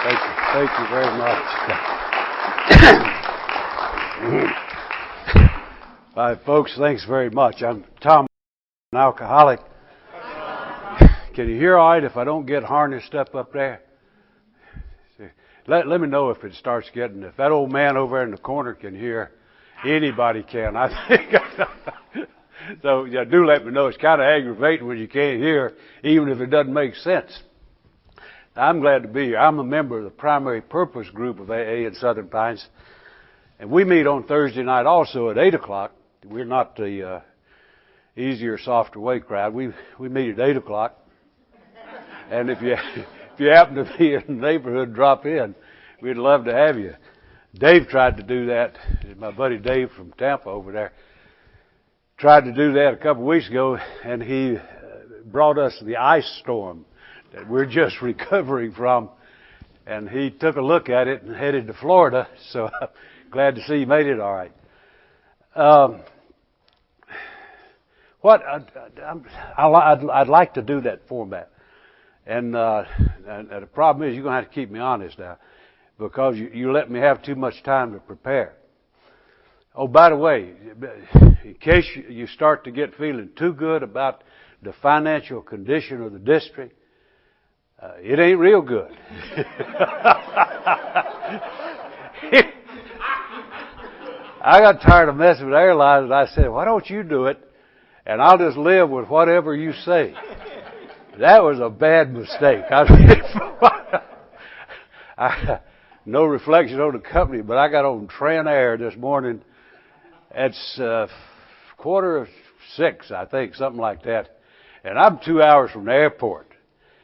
Thank you. Thank you very much. All right, folks, thanks very much. I'm Tom, an alcoholic. Can you hear all right if I don't get harnessed up there? Let me know if it starts getting, if that old man over in the corner can hear, anybody can, I think. So, yeah, do let me know. It's kind of aggravating when you can't hear, even if it doesn't make sense. I'm glad to be here. I'm a member of the primary purpose group of AA in Southern Pines. And we meet on Thursday night also at 8 o'clock. We're not the easier, softer way crowd. We meet at 8 o'clock. And if you happen to be in the neighborhood, drop in. We'd love to have you. Dave tried to do that. My buddy Dave from Tampa over there tried to do that a couple of weeks ago, and he brought us the ice storm that we're just recovering from. And he took a look at it and headed to Florida. So I'm glad to see you made it all right. I'd like to do that format. And the problem is you're going to have to keep me honest now, because you let me have too much time to prepare. Oh, by the way, in case you start to get feeling too good about the financial condition of the district, it ain't real good. I got tired of messing with airlines, and I said, why don't you do it, and I'll just live with whatever you say. That was a bad mistake. No reflection on the company, but I got on Tran-Air this morning. It's 5:45, I think, something like that. And I'm 2 hours from the airport.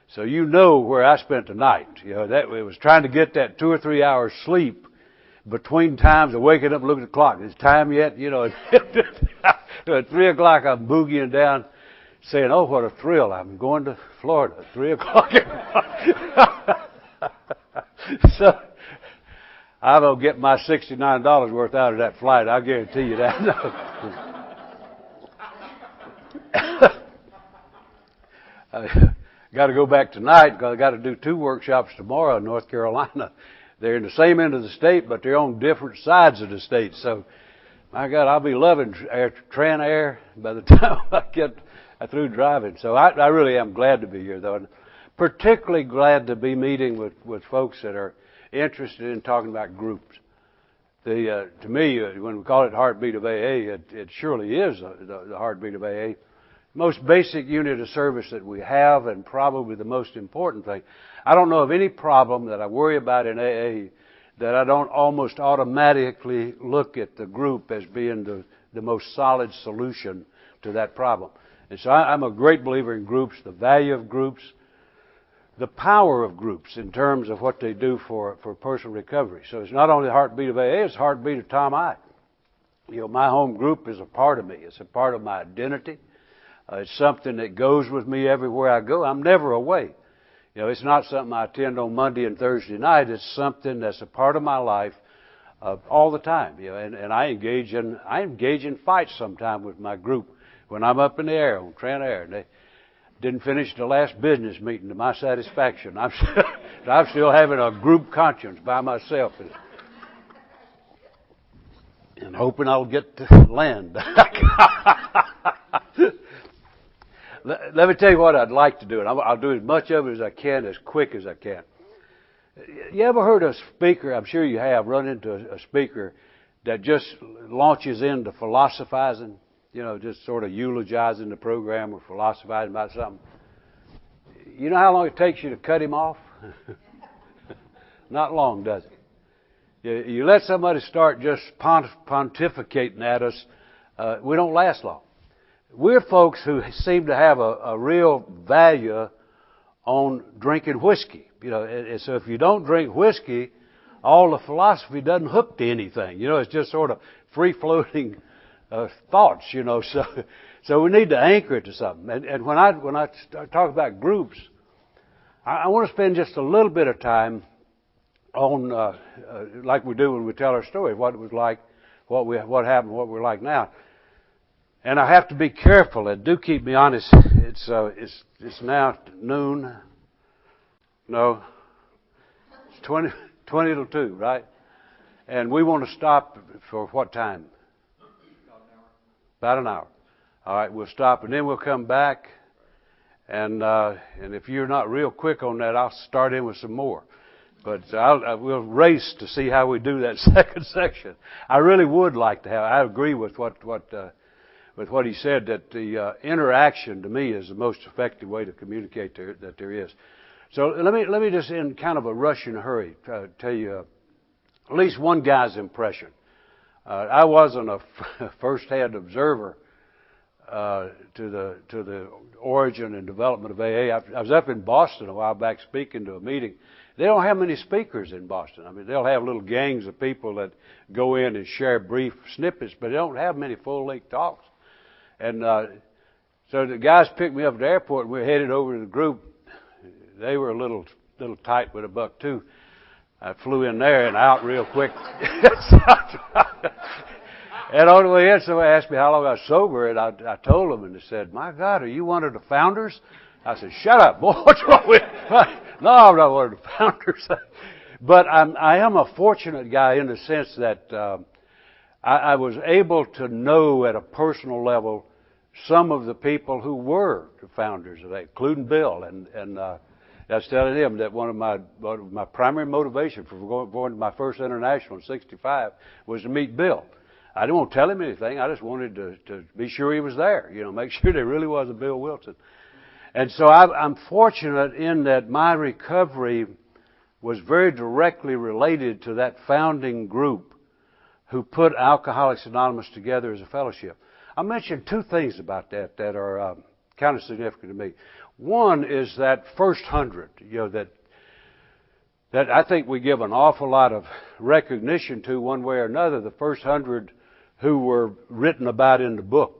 So you know where I spent the night. You know, it was trying to get that 2 or 3 hours sleep between times of waking up and looking at the clock. Is it time yet? You know, at 3 o'clock I'm boogieing down, saying, oh, what a thrill. I'm going to Florida at 3 o'clock. So I'm going to get my $69 worth out of that flight. I'll guarantee you that. I got to go back tonight because I got to do 2 workshops tomorrow in North Carolina. They're in the same end of the state, but they're on different sides of the state. So, my God, I'll be loving Tran-Air by the time I get through driving. So I really am glad to be here, though. And particularly glad to be meeting with folks that are interested in talking about groups. To me, when we call it heartbeat of AA, it surely is the heartbeat of AA. Most basic unit of service that we have, and probably the most important thing. I don't know of any problem that I worry about in AA that I don't almost automatically look at the group as being the most solid solution to that problem. And so I'm a great believer in groups, the value of groups, the power of groups in terms of what they do for personal recovery. So it's not only the heartbeat of AA, it's the heartbeat of Tom I. You know, my home group is a part of me. It's a part of my identity. It's something that goes with me everywhere I go. I'm never away. You know, it's not something I attend on Monday and Thursday night. It's something that's a part of my life all the time. You know, and I engage in fights sometimes with my group when I'm up in the air on Tran-Air. And they didn't finish the last business meeting to my satisfaction. I'm still having a group conscience by myself and hoping I'll get to land. Let me tell you what I'd like to do, and I'll do as much of it as I can, as quick as I can. You ever heard a speaker, I'm sure you have, run into a speaker that just launches into philosophizing, you know, just sort of eulogizing the program or philosophizing about something? You know how long it takes you to cut him off? Not long, does it? You let somebody start just pontificating at us, we don't last long. We're folks who seem to have a real value on drinking whiskey. You know, and so if you don't drink whiskey, all the philosophy doesn't hook to anything. You know, it's just sort of free-floating thoughts. You know, so we need to anchor it to something. And when I talk about groups, I want to spend just a little bit of time on like we do when we tell our story, what it was like, what happened, what we're like now. And I have to be careful, and do keep me honest. It's now noon. No, it's 20 to 2, right? And we want to stop for what time? About an hour. All right, we'll stop and then we'll come back. And if you're not real quick on that, I'll start in with some more. But we'll race to see how we do that second section. I really would like to have. I agree with what he said, that the interaction to me is the most effective way to communicate that there is. So let me just, in kind of a rush and hurry, tell you at least one guy's impression. I wasn't a first-hand observer to the origin and development of AA. I was up in Boston a while back speaking to a meeting. They don't have many speakers in Boston. I mean, they'll have little gangs of people that go in and share brief snippets, but they don't have many full-length talks. And so the guys picked me up at the airport, and we were headed over to the group. They were a little tight with $1.02. I flew in there and out real quick. And on the way in, somebody asked me how long I was sober, and I told them, and they said, "My God, are you one of the founders?" I said, "Shut up, boy, what's wrong with you?" No, I'm not one of the founders. But I am a fortunate guy in the sense that I was able to know at a personal level some of the people who were the founders of that, including Bill. And I was telling him that one of my primary motivation for going to my first international in '65 was to meet Bill. I didn't want to tell him anything. I just wanted to be sure he was there, make sure there really was a Bill Wilson. And so I'm fortunate in that my recovery was very directly related to that founding group who put Alcoholics Anonymous together as a fellowship. I mentioned two things about that are kind of significant to me. One is that first 100, that I think we give an awful lot of recognition to one way or another, the first 100 who were written about in the book.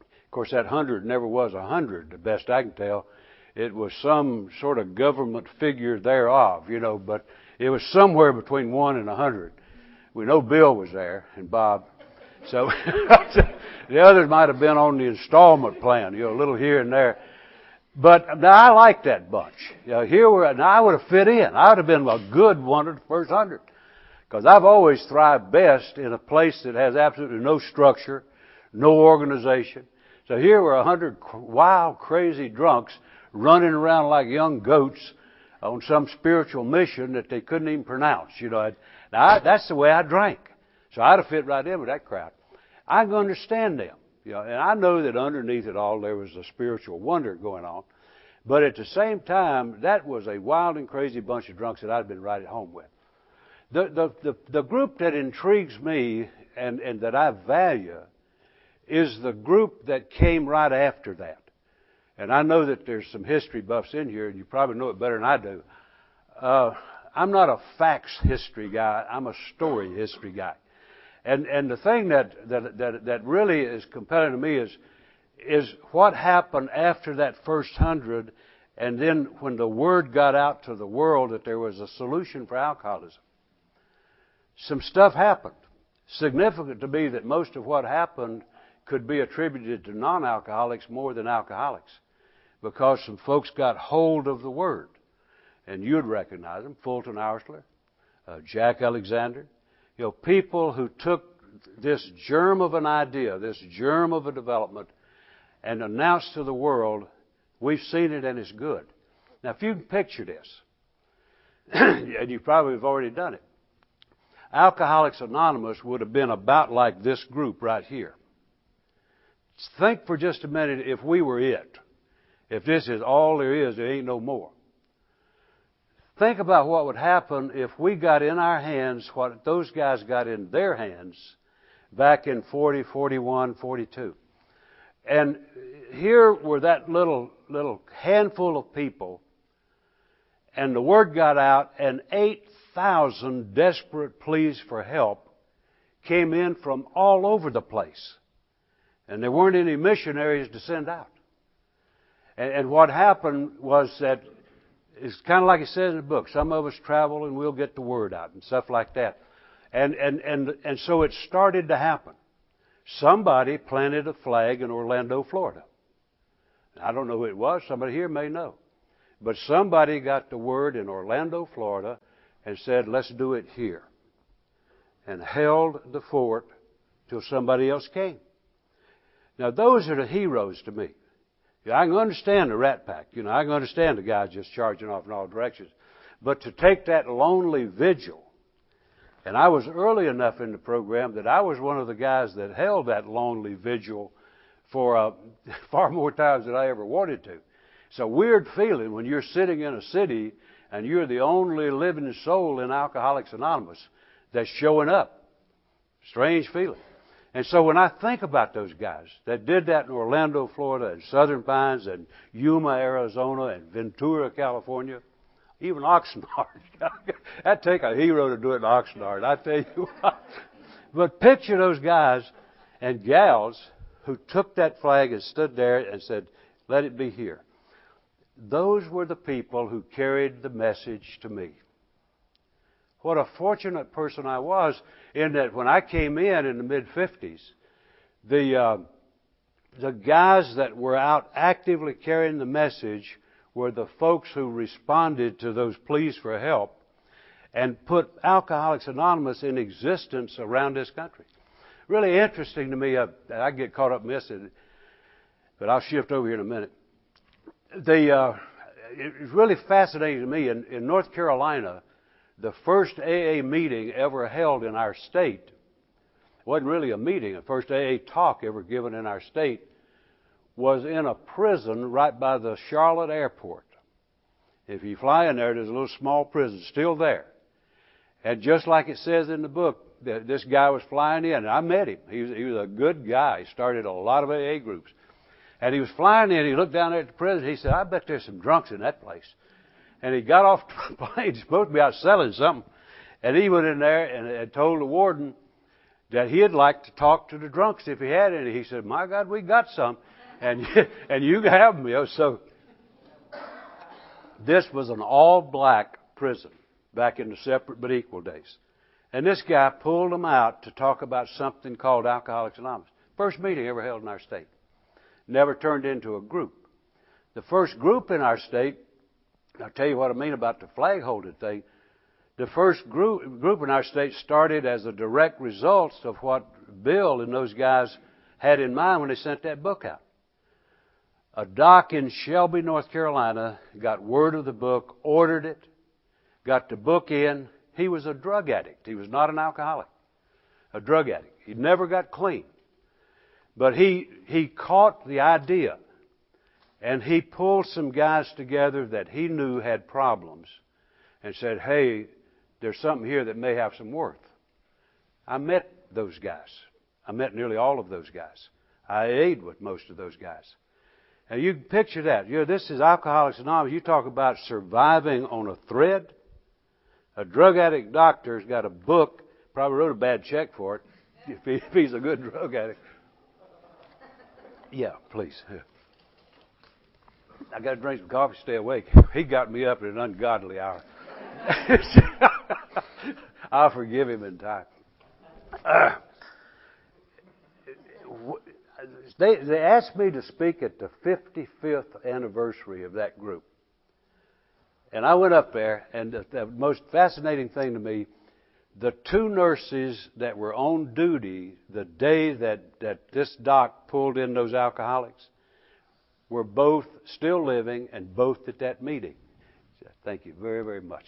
Of course, that 100 never was 100, the best I can tell. It was some sort of government figure thereof, but it was somewhere between 1 and 100. We know Bill was there, and Bob. So the others might have been on the installment plan, a little here and there. But now I like that bunch. Now I would have fit in. I would have been a good one of the first 100. Because I've always thrived best in a place that has absolutely no structure, no organization. So here were 100 wild, crazy drunks running around like young goats on some spiritual mission that they couldn't even pronounce. Now that's the way I drank. So I'd have fit right in with that crowd. I can understand them. And I know that underneath it all there was a spiritual wonder going on. But at the same time, that was a wild and crazy bunch of drunks that I'd been right at home with. The group that intrigues me and that I value is the group that came right after that. And I know that there's some history buffs in here, and you probably know it better than I do. I'm not a facts history guy. I'm a story history guy. And the thing that really is compelling to me is what happened after that first 100, and then when the word got out to the world that there was a solution for alcoholism. Some stuff happened. Significant to me that most of what happened could be attributed to non-alcoholics more than alcoholics, because some folks got hold of the word. And you'd recognize them, Fulton Oursler, Jack Alexander, people who took this germ of an idea, this germ of a development, and announced to the world, we've seen it and it's good. Now, if you can picture this, and you probably have already done it, Alcoholics Anonymous would have been about like this group right here. Think for just a minute if we were it. If this is all there is, there ain't no more. Think about what would happen if we got in our hands what those guys got in their hands back in 40, 41, 42. And here were that little handful of people, and the word got out, and 8,000 desperate pleas for help came in from all over the place. And there weren't any missionaries to send out. And what happened was that it's kind of like it says in the book. Some of us travel and we'll get the word out and stuff like that. And so it started to happen. Somebody planted a flag in Orlando, Florida. I don't know who it was. Somebody here may know. But somebody got the word in Orlando, Florida, and said, let's do it here. And held the fort till somebody else came. Now, those are the heroes to me. I can understand the Rat Pack. I can understand the guys just charging off in all directions. But to take that lonely vigil, and I was early enough in the program that I was one of the guys that held that lonely vigil for far more times than I ever wanted to. It's a weird feeling when you're sitting in a city and you're the only living soul in Alcoholics Anonymous that's showing up. Strange feeling. And so when I think about those guys that did that in Orlando, Florida, and Southern Pines, and Yuma, Arizona, and Ventura, California, even Oxnard. That'd take a hero to do it in Oxnard, I tell you what. But picture those guys and gals who took that flag and stood there and said, let it be here. Those were the people who carried the message to me. What a fortunate person I was in that when I came in the mid-50s, the guys that were out actively carrying the message were the folks who responded to those pleas for help and put Alcoholics Anonymous in existence around this country. Really interesting to me. I get caught up missing it, but I'll shift over here in a minute. It's really fascinating to me. In North Carolina, the first AA meeting ever held in our state wasn't really a meeting. The first AA talk ever given in our state was in a prison right by the Charlotte airport. If you fly in there, there's a little small prison still there. And just like it says in the book, this guy was flying in, and I met him. He was a good guy. He started a lot of AA groups. And he was flying in, he looked down there at the prison, he said, I bet there's some drunks in that place. And he got off the plane, he's supposed to be out selling something. And he went in there and told the warden that he'd like to talk to the drunks if he had any. He said, my God, we got some. And you can have them. So this was an all-black prison back in the separate but equal days. And this guy pulled them out to talk about something called Alcoholics Anonymous. First meeting ever held in our state. Never turned into a group. The first group in our state, I'll tell you what I mean about the flag holding thing. The first group in our state started as a direct result of what Bill and those guys had in mind when they sent that book out. A doc in Shelby, North Carolina, got word of the book, ordered it, got the book in. He was a drug addict. He was not an alcoholic. A drug addict. He never got clean. But he caught the idea, and he pulled some guys together that he knew had problems and said, hey, there's something here that may have some worth. I met those guys. I met nearly all of those guys. I ate with most of those guys. And you can picture that. This is Alcoholics Anonymous. You talk about surviving on a thread. A drug addict doctor's got a book, probably wrote a bad check for it, if he's a good drug addict. Yeah, please. I got to drink some coffee, stay awake. He got me up at an ungodly hour. I'll forgive him in time. They asked me to speak at the 55th anniversary of that group. And I went up there, and the most fascinating thing to me, the two nurses that were on duty the day that this doc pulled in those alcoholics were both still living and both at that meeting. Thank you very, very much.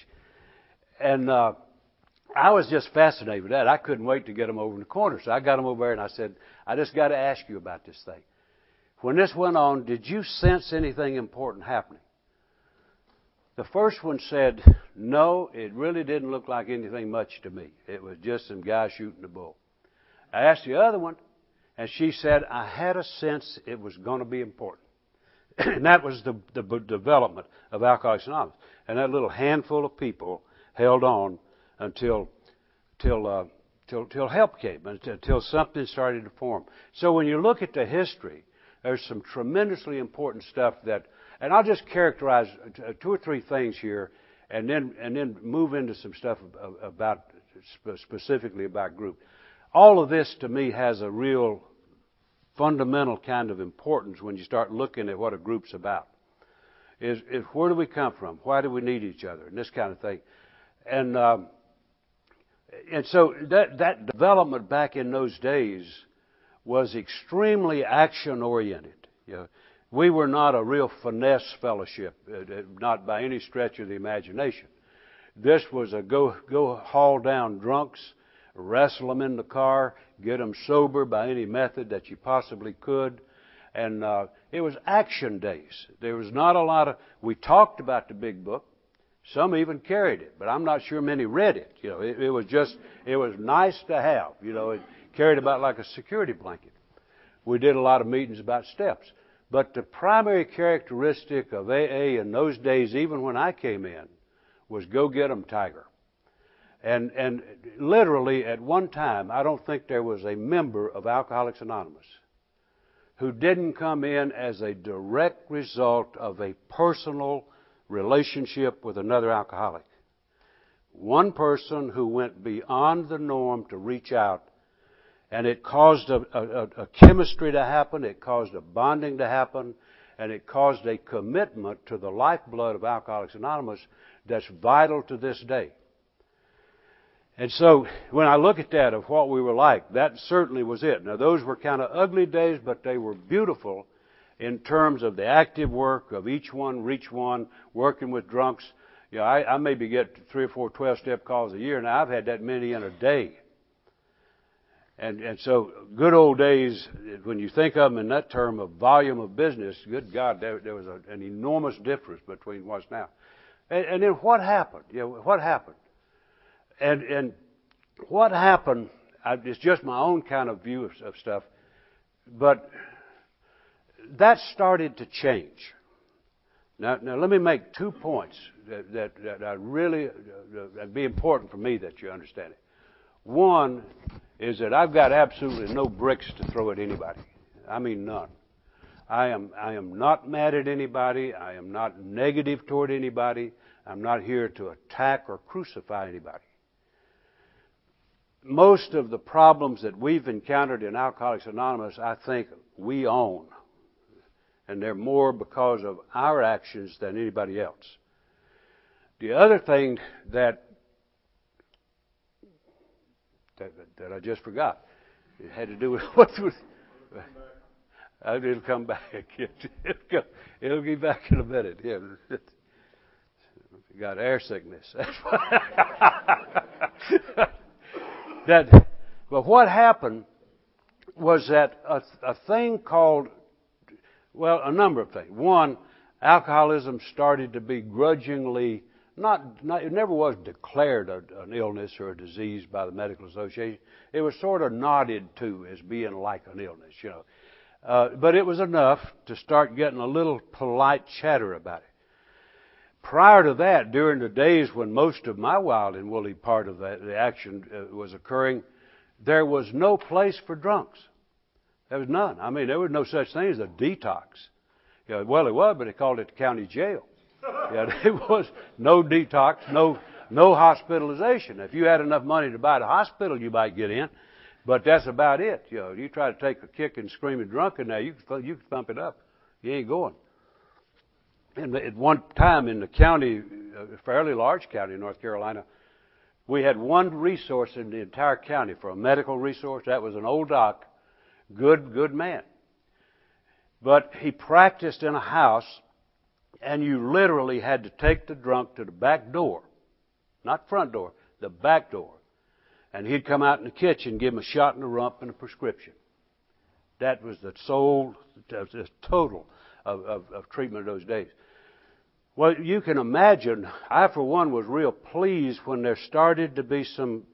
And I was just fascinated with that. I couldn't wait to get them over in the corner. So I got them over there and I said, I just got to ask you about this thing. When this went on, did you sense anything important happening? The first one said, no, it really didn't look like anything much to me. It was just some guy shooting the bull. I asked the other one, and she said, I had a sense it was going to be important. And that was the development of Alcoholics Anonymous. And that little handful of people held on until help came, until something started to form. So when you look at the history, there's some tremendously important stuff that, and I'll just characterize two or three things here, and then move into some stuff about specifically about group. All of this to me has a real fundamental kind of importance when you start looking at what a group's about. is where do we come from? Why do we need each other? And this kind of thing. And so that development back in those days was extremely action-oriented. You know, we were not a real finesse fellowship, not by any stretch of the imagination. This was a go haul down drunks, wrestle them in the car, get them sober by any method that you possibly could. And it was action days. There was not a lot of... We talked about the big book. Some even carried it, but I'm not sure many read it. You know, it was nice to have. You know, it carried about like a security blanket. We did a lot of meetings about steps. But the primary characteristic of AA in those days, even when I came in, was go get 'em, Tiger. And literally at one time, I don't think there was a member of Alcoholics Anonymous who didn't come in as a direct result of a personal relationship with another alcoholic. One person who went beyond the norm to reach out, and it caused a chemistry to happen, it caused a bonding to happen, and it caused a commitment to the lifeblood of Alcoholics Anonymous that's vital to this day. And so when I look at that of what we were like, that certainly was it. Now those were kind of ugly days, but they were beautiful in terms of the active work of each one, reach one, working with drunks. You know, I maybe get 3 or 4 12-step calls a year. Now I've had that many in a day. And so good old days, when you think of them in that term of volume of business, good God, there was an enormous difference between what's now. And then what happened? You know, what happened? And what happened, it's just my own kind of view of stuff, but that started to change. Now let me make 2 points that I really, that'd be important for me that you understand it. One is that I've got absolutely no bricks to throw at anybody. I mean none. I am not mad at anybody. I am not negative toward anybody. I'm not here to attack or crucify anybody. Most of the problems that we've encountered in Alcoholics Anonymous, I think we own. And they're more because of our actions than anybody else. The other thing that I just forgot, it had to do with what was... It'll come back. It'll be back in a minute. Yeah. Got air sickness. But what happened was that a thing called, well, a number of things. One, alcoholism started to be grudgingly, it never was declared an illness or a disease by the medical association. It was sort of nodded to as being like an illness, you know. But it was enough to start getting a little polite chatter about it. Prior to that, during the days when most of my wild and woolly part of the action was occurring, there was no place for drunks. There was none. I mean, there was no such thing as a detox. You know, well, it was, but they called it the county jail. Yeah, there was no detox, no hospitalization. If you had enough money to buy the hospital, you might get in, but that's about it. You know, you try to take a kick and screaming drunk in there, you can thump it up. You ain't going. And at one time in the county, a fairly large county in North Carolina, we had one resource in the entire county for a medical resource. That was an old doc, good man. But he practiced in a house, and you literally had to take the drunk to the back door, not front door, the back door. And he'd come out in the kitchen, give him a shot in the rump and a prescription. That was the total of treatment of those days. Well, you can imagine, I for one was real pleased when there started to be some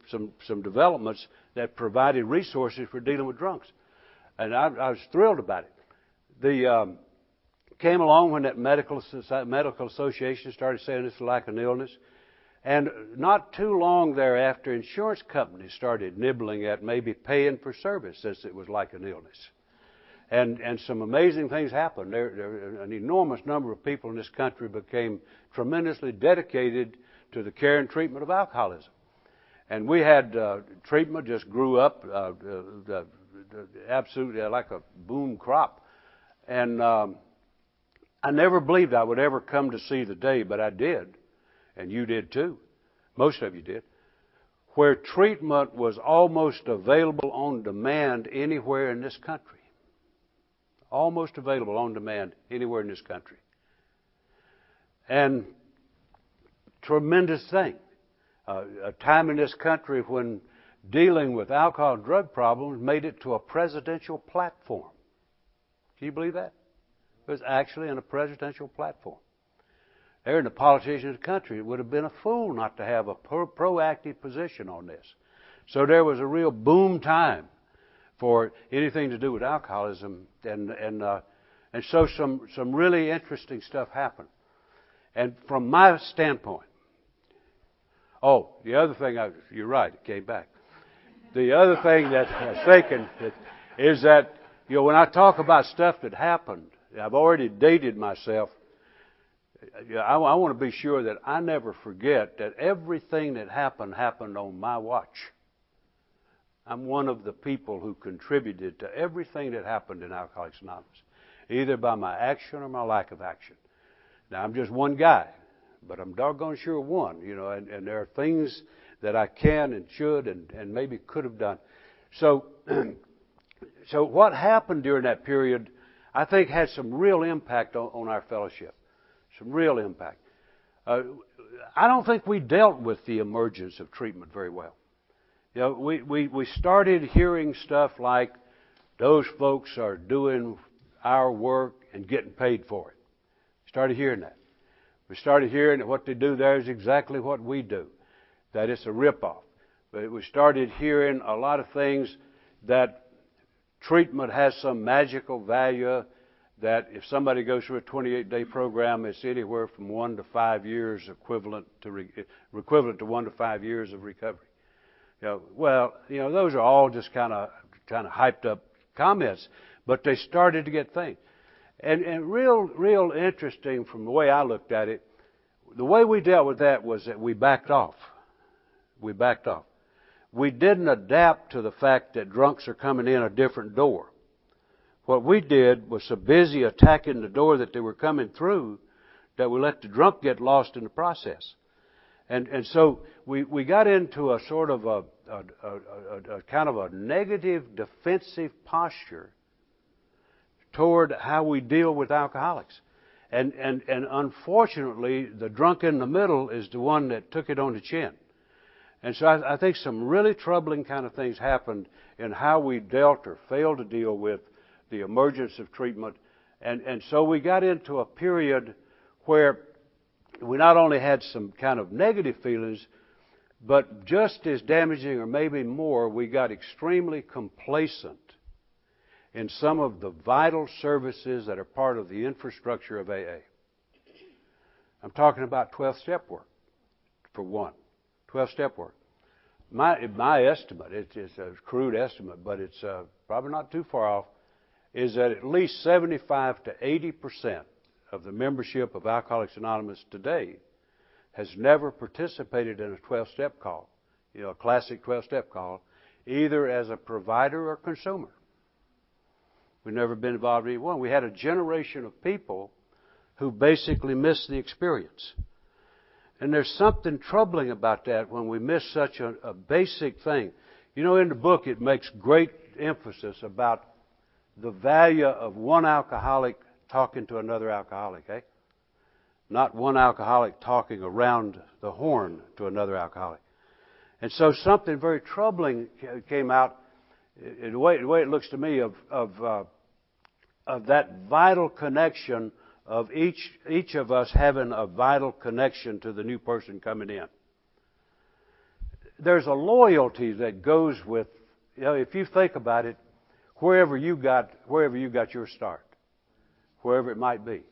developments that provided resources for dealing with drunks. And I was thrilled about it. Came along when that medical association started saying it's like an illness. And not too long thereafter, insurance companies started nibbling at maybe paying for service since it was like an illness. And some amazing things happened. An enormous number of people in this country became tremendously dedicated to the care and treatment of alcoholism. And we had treatment just grew up absolutely like a boom crop. And I never believed I would ever come to see the day, but I did. And you did too. Most of you did. Where treatment was almost available on demand anywhere in this country. Almost available on demand anywhere in this country. And tremendous thing. A time in this country when dealing with alcohol and drug problems made it to a presidential platform. Can you believe that? It was actually on a presidential platform. There in the politicians of the country, it would have been a fool not to have a proactive position on this. So there was a real boom time for anything to do with alcoholism, and so some really interesting stuff happened. And from my standpoint, the other thing, you're right, it came back. The other thing that I was thinking is that, when I talk about stuff that happened, I've already dated myself. I want to be sure that I never forget that everything that happened on my watch. I'm one of the people who contributed to everything that happened in Alcoholics Anonymous, either by my action or my lack of action. Now, I'm just one guy, but I'm doggone sure one, and there are things that I can and should and maybe could have done. So what happened during that period, I think, had some real impact on our fellowship. Some real impact. I don't think we dealt with the emergence of treatment very well. We started hearing stuff like, those folks are doing our work and getting paid for it. Started hearing that. We started hearing that what they do there is exactly what we do, that it's a ripoff. But we started hearing a lot of things that treatment has some magical value, that if somebody goes through a 28-day program, it's anywhere from 1 to 5 years equivalent to 1 to 5 years of recovery. Those are all just kind of hyped up comments, but they started to get things. And real interesting from the way I looked at it, the way we dealt with that was that we backed off. We backed off. We didn't adapt to the fact that drunks are coming in a different door. What we did was so busy attacking the door that they were coming through that we let the drunk get lost in the process. And so we got into a sort of a kind of a negative defensive posture toward how we deal with alcoholics. And unfortunately, the drunk in the middle is the one that took it on the chin. And so I think some really troubling kind of things happened in how we dealt or failed to deal with the emergence of treatment. And so we got into a period where we not only had some kind of negative feelings, but just as damaging or maybe more, we got extremely complacent in some of the vital services that are part of the infrastructure of AA. I'm talking about 12-step work, for one. 12-step work. My estimate, it's a crude estimate, but it's probably not too far off, is that at least 75 to 80% of the membership of Alcoholics Anonymous today has never participated in a 12-step call, a classic 12-step call, either as a provider or consumer. We've never been involved in either one. We had a generation of people who basically missed the experience. And there's something troubling about that when we miss such a basic thing. In the book it makes great emphasis about the value of one alcoholic talking to another alcoholic, not one alcoholic talking around the horn to another alcoholic. And so something very troubling came out, the way it looks to me, of that vital connection of each of us having a vital connection to the new person coming in. There's a loyalty that goes with, if you think about it, wherever you got your start, wherever it might be.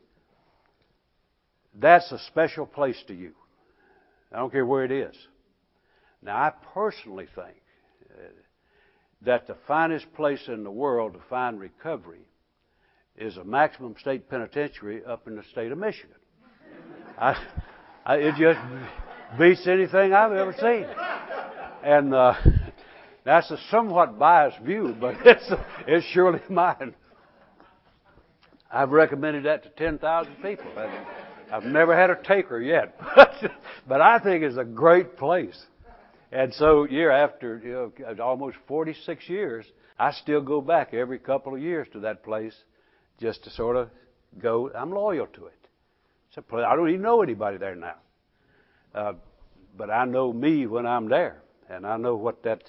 That's a special place to you. I don't care where it is. Now, I personally think that the finest place in the world to find recovery is a maximum state penitentiary up in the state of Michigan. It just beats anything I've ever seen. And that's a somewhat biased view, but it's surely mine. I've recommended that to 10,000 people. I've never had a taker yet, but I think it's a great place. And so, year after almost 46 years, I still go back every couple of years to that place, just to sort of go. I'm loyal to it. It's a place, I don't even know anybody there now, but I know me when I'm there, and I know what that.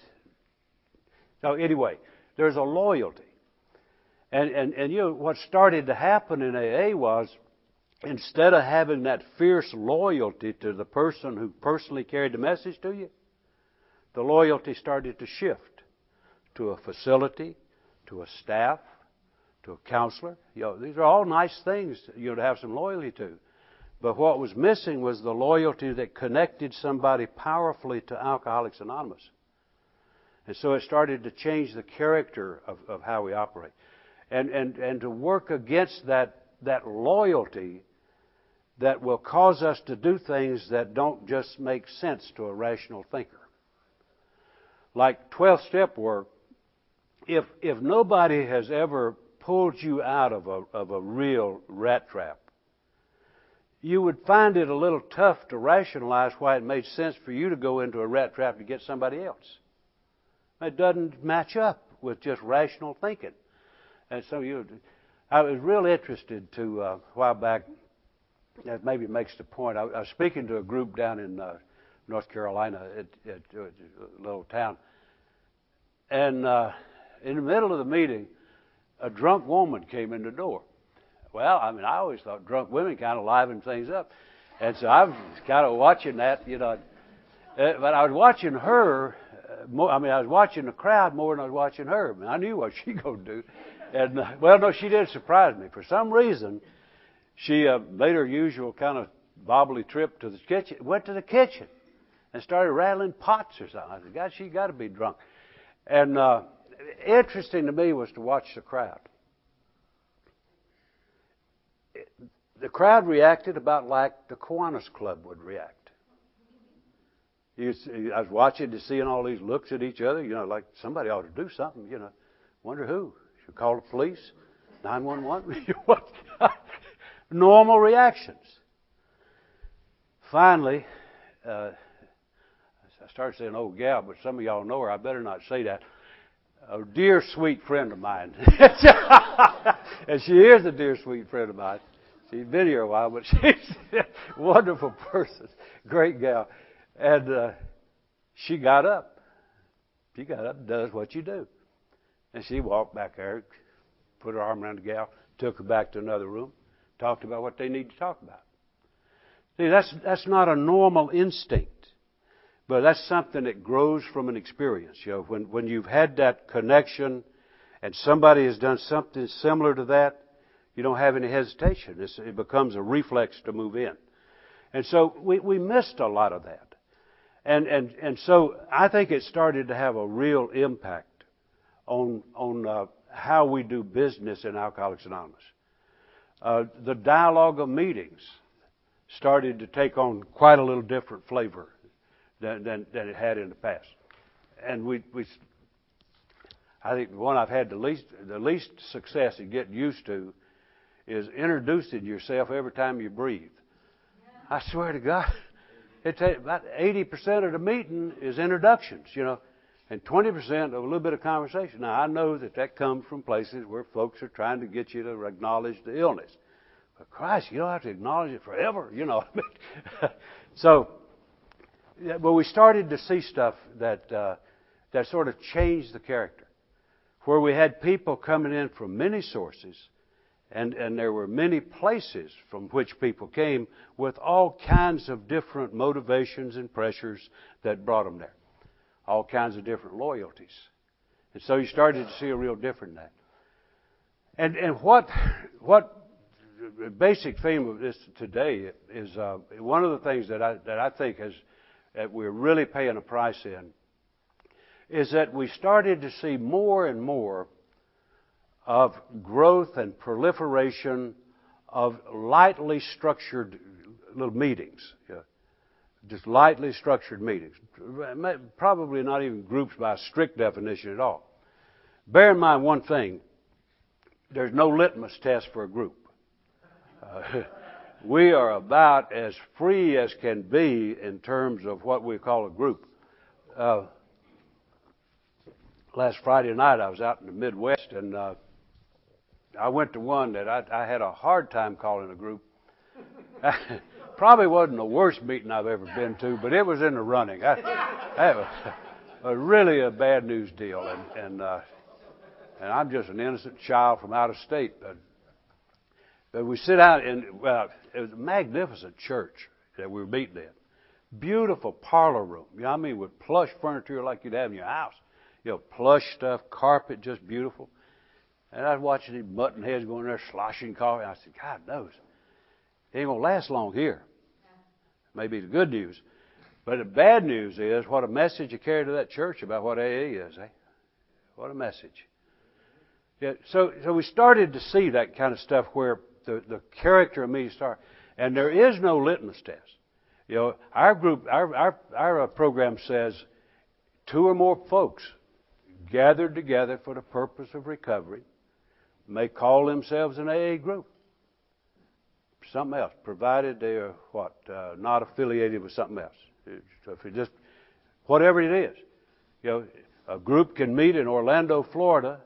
So anyway, there's a loyalty. And what started to happen in AA was, instead of having that fierce loyalty to the person who personally carried the message to you, the loyalty started to shift to a facility, to a staff, to a counselor. These are all nice things to have some loyalty to. But what was missing was the loyalty that connected somebody powerfully to Alcoholics Anonymous. And so it started to change the character of how we operate. And to work against that loyalty that will cause us to do things that don't just make sense to a rational thinker. Like 12-step work, if nobody has ever pulled you out of a real rat trap, you would find it a little tough to rationalize why it made sense for you to go into a rat trap to get somebody else. It doesn't match up with just rational thinking. And so I was real interested to, a while back, maybe it makes the point, I was speaking to a group down in North Carolina at a little town. And in the middle of the meeting, a drunk woman came in the door. Well, I always thought drunk women kind of liven things up. And so I was kind of watching that, But I was watching her, I was watching the crowd more than I was watching her. I knew what she going to do. And, no, she did surprise me. For some reason, she made her usual kind of bobbly trip to the kitchen, went to the kitchen and started rattling pots or something. I said, God, she got to be drunk. And interesting to me was to watch the crowd. The crowd reacted about like the Kiwanis Club would react. I was watching, seeing all these looks at each other, like somebody ought to do something, Wonder who? Should call the police? 911? What? Normal reactions. Finally, I started saying old gal, but some of y'all know her. I better not say that. A dear, sweet friend of mine. And she is a dear, sweet friend of mine. She's been here a while, but she's a wonderful person. Great gal. And she got up. She got up and does what you do. And she walked back there, put her arm around the gal, took her back to another room, talked about what they need to talk about. See, that's not a normal instinct, but that's something that grows from an experience. When you've had that connection and somebody has done something similar to that, you don't have any hesitation. It becomes a reflex to move in. And so we missed a lot of that. And so I think it started to have a real impact on how we do business in Alcoholics Anonymous. The dialogue of meetings started to take on quite a little different flavor than it had in the past. And I think the one I've had the least success in getting used to is introducing yourself every time you breathe. I swear to God, it takes about 80% of the meeting is introductions, and 20% of a little bit of conversation. Now, I know that comes from places where folks are trying to get you to acknowledge the illness. But Christ, you don't have to acknowledge it forever, So, but we started to see stuff that sort of changed the character, where we had people coming in from many sources, and there were many places from which people came with all kinds of different motivations and pressures that brought them there. All kinds of different loyalties. And so you started to see a real difference in that. And what the basic theme of this today is one of the things that I think that we're really paying a price in is that we started to see more and more of growth and proliferation of lightly structured little meetings. Just lightly structured meetings. Probably not even groups by a strict definition at all. Bear in mind one thing. there's no litmus test for a group. We are about as free as can be in terms of what we call a group. Last Friday night I was out in the Midwest, and I went to one that I had a hard time calling a group. Probably wasn't the worst meeting I've ever been to, but it was in the running. I have really a bad news deal, and I'm just an innocent child from out of state. But we sit out in, well, it was a magnificent church that we were meeting in. Beautiful parlor room. You know what I mean? With plush furniture like you'd have in your house. You know, plush stuff, carpet, just beautiful. And I was watching these mutton heads going there sloshing coffee. I said, God knows, it ain't going to last long here. Maybe the good news. But the bad news is what a message you carry to that church about what AA is, eh? What a message. Yeah, so we started to see that kind of stuff where the character of me start. And there is no litmus test. You know, our group, our program says 2 or more folks gathered together for the purpose of recovery may call themselves an AA group. Something else, provided they are not affiliated with something else. So if you just, whatever it is, you know, a group can meet in Orlando, Florida,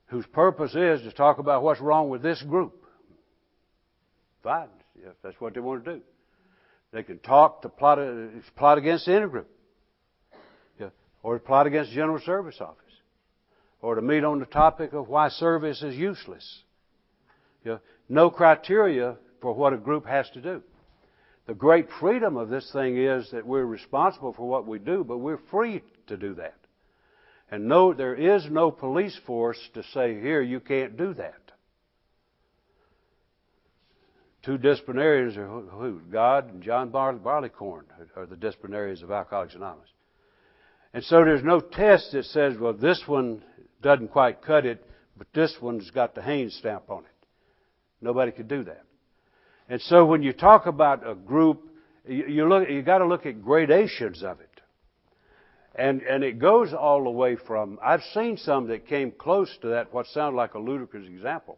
whose purpose is to talk about what's wrong with this group. Fine, if that's what they want to do. They can talk to plot against the intergroup, yeah, or to plot against the General Service Office, or to meet on the topic of why service is useless. You know, no criteria for what a group has to do. The great freedom of this thing is that we're responsible for what we do, but we're free to do that. And no, there is no police force to say, here, you can't do that. 2 disciplinarians are who? God and John Barleycorn are the disciplinarians of Alcoholics Anonymous. And so there's no test that says, well, this one doesn't quite cut it, but this one's got the Haynes stamp on it. Nobody could do that. And so when you talk about a group, you got to look at gradations of it. And it goes all the way from, I've seen some that came close to that, what sounded like a ludicrous example.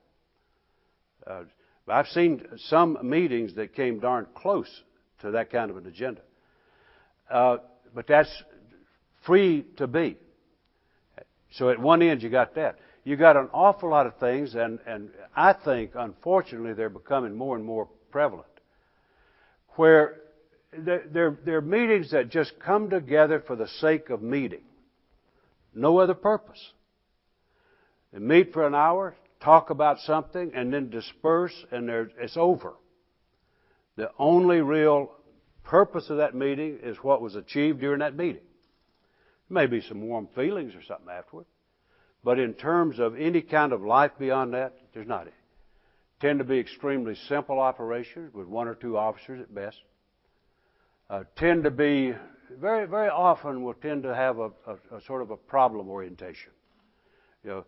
I've seen some meetings that came darn close to that kind of an agenda. But that's free to be. So at one end you got that. You got an awful lot of things, and I think, unfortunately, they're becoming more and more prevalent, where they're meetings that just come together for the sake of meeting. No other purpose. They meet for an hour, talk about something, and then disperse, and it's over. The only real purpose of that meeting is what was achieved during that meeting. Maybe some warm feelings or something afterward. But in terms of any kind of life beyond that, there's not any. Tend to be extremely simple operations with 1 or 2 officers at best. Tend to be, very, very often will tend to have a sort of a problem orientation. You know,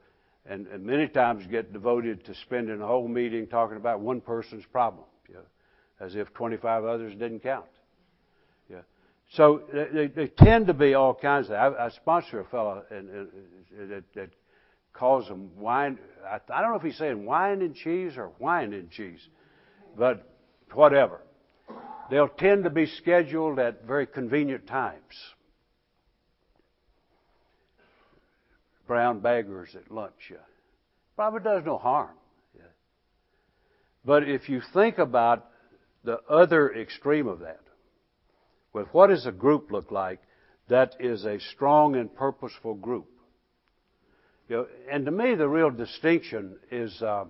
and many times get devoted to spending the whole meeting talking about one person's problem, you know, as if 25 others didn't count. Yeah. So they tend to be all kinds of. I sponsor a fellow that calls them wine. I don't know if he's saying wine and cheese or wine and cheese, but whatever. They'll tend to be scheduled at very convenient times. Brown baggers at lunch. Yeah. Probably does no harm. Yeah. But if you think about the other extreme of that, with what does a group look like that is a strong and purposeful group? You know, and to me, the real distinction is the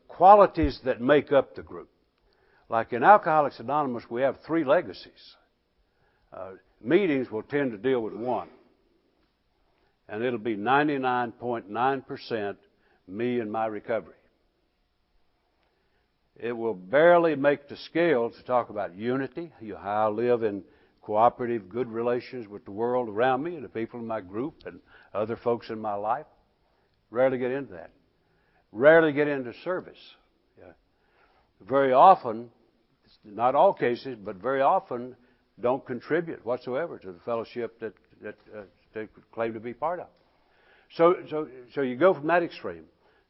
qualities that make up the group. Like in Alcoholics Anonymous, we have 3 legacies. Meetings will tend to deal with one, and it'll be 99.9% me and my recovery. It will barely make the scale to talk about unity, how I live in cooperative, good relations with the world around me and the people in my group and other folks in my life. Rarely get into that. Rarely get into service. Yeah. Very often, not all cases, but very often don't contribute whatsoever to the fellowship that they claim to be part of. So you go from that extreme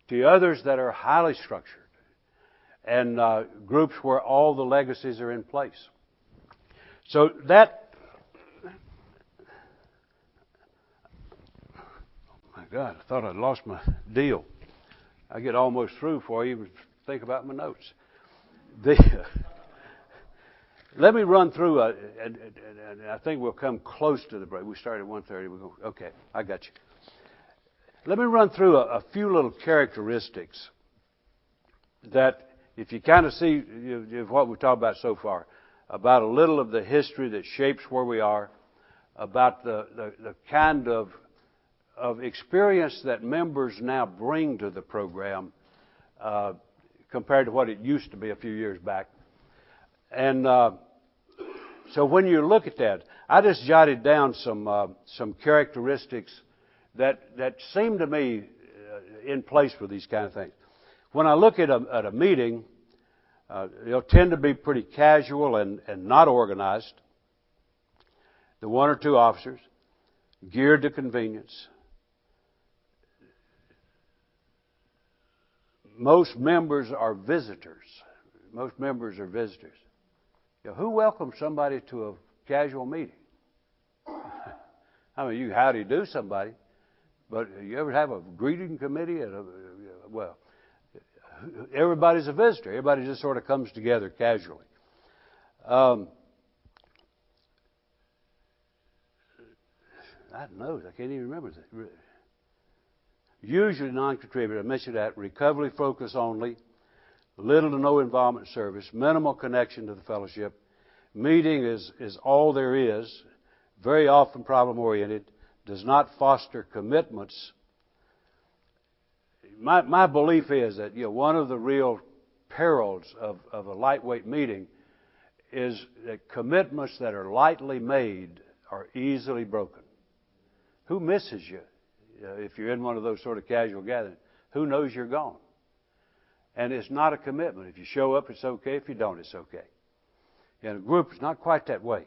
to others that are highly structured and groups where all the legacies are in place. So that, oh my God, I thought I'd lost my deal. I get almost through before I even think about my notes. Let me run through, and I think we'll come close to the break. We started at 1:30. We'll go, okay, I got you. Let me run through a few little characteristics that, if you kind of see what we've talked about so far, about a little of the history that shapes where we are, about the kind of experience that members now bring to the program compared to what it used to be a few years back. And so when you look at that, I just jotted down some characteristics that seem to me in place for these kind of things. When I look at a meeting, they'll tend to be pretty casual and not organized. The one or two officers, geared to convenience. Most members are visitors. Most members are visitors. You know, who welcomes somebody to a casual meeting? I mean, you howdy do somebody, but you ever have a greeting committee? Well, everybody's a visitor. Everybody just sort of comes together casually. I don't know. I can't even remember that. Usually non-contributor. I mentioned that. Recovery focus only. Little to no involvement in service. Minimal connection to the fellowship. Meeting is all there is. Very often problem-oriented. Does not foster commitments. My belief is that one of the real perils of a lightweight meeting is that commitments that are lightly made are easily broken. Who misses you if you're in one of those sort of casual gatherings? Who knows you're gone? And it's not a commitment. If you show up, it's okay. If you don't, it's okay. And a group is not quite that way.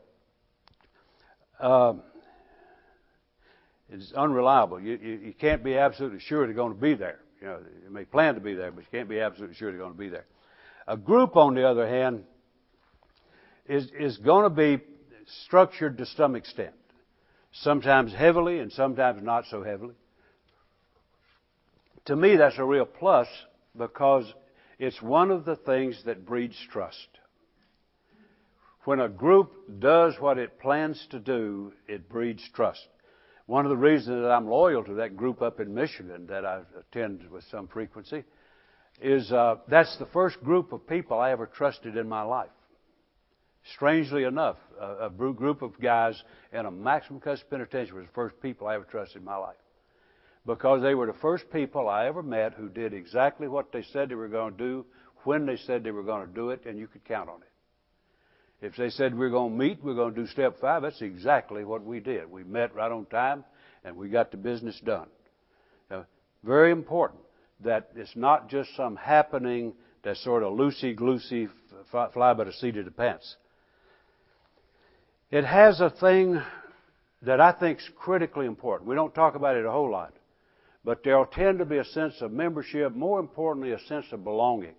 It's unreliable. You can't be absolutely sure they're going to be there. You may plan to be there, but you can't be absolutely sure they're going to be there. A group, on the other hand, is going to be structured to some extent. Sometimes heavily and sometimes not so heavily. To me, that's a real plus because it's one of the things that breeds trust. When a group does what it plans to do, it breeds trust. One of the reasons that I'm loyal to that group up in Michigan that I attend with some frequency is that's the first group of people I ever trusted in my life. Strangely enough, a group of guys in a maximum custody penitentiary was the first people I ever trusted in my life. Because they were the first people I ever met who did exactly what they said they were going to do, when they said they were going to do it, and you could count on it. If they said we're going to meet, we're going to do step 5, that's exactly what we did. We met right on time, and we got the business done. Very important that it's not just some happening that's sort of loosey-goosey, fly by the seat of the pants. It has a thing that I think is critically important. We don't talk about it a whole lot. But there will tend to be a sense of membership, more importantly, a sense of belonging.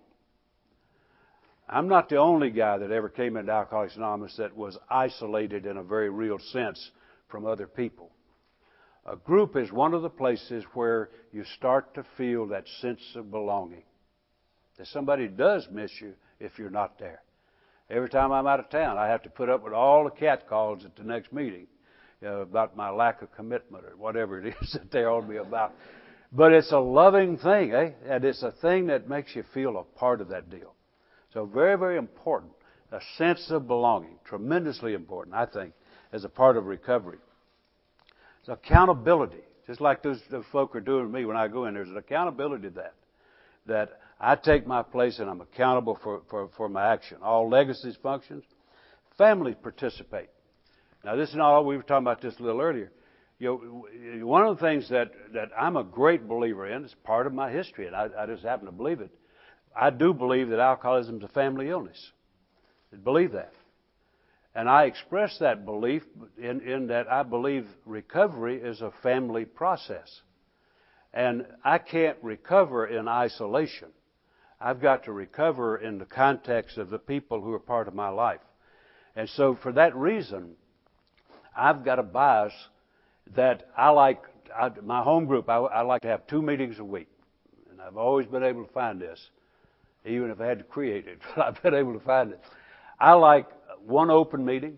I'm not the only guy that ever came into Alcoholics Anonymous that was isolated in a very real sense from other people. A group is one of the places where you start to feel that sense of belonging. That somebody does miss you if you're not there. Every time I'm out of town, I have to put up with all the catcalls at the next meeting about my lack of commitment or whatever it is that they're on me about. But it's a loving thing, and it's a thing that makes you feel a part of that deal. So very, very important. A sense of belonging, tremendously important, I think, as a part of recovery. It's accountability, just like those folk are doing with me when I go in. There's an accountability to that I take my place and I'm accountable for my action. All legacies functions. Families participate. Now, this is not all. We were talking about this a little earlier. One of the things that I'm a great believer in, it's part of my history, and I just happen to believe it. I do believe that alcoholism is a family illness. I believe that. And I express that belief in that I believe recovery is a family process. And I can't recover in isolation. I've got to recover in the context of the people who are part of my life. And so for that reason, I've got a bias that my home group, I like to have 2 meetings a week. And I've always been able to find this, even if I had to create it, but I've been able to find it. I like one open meeting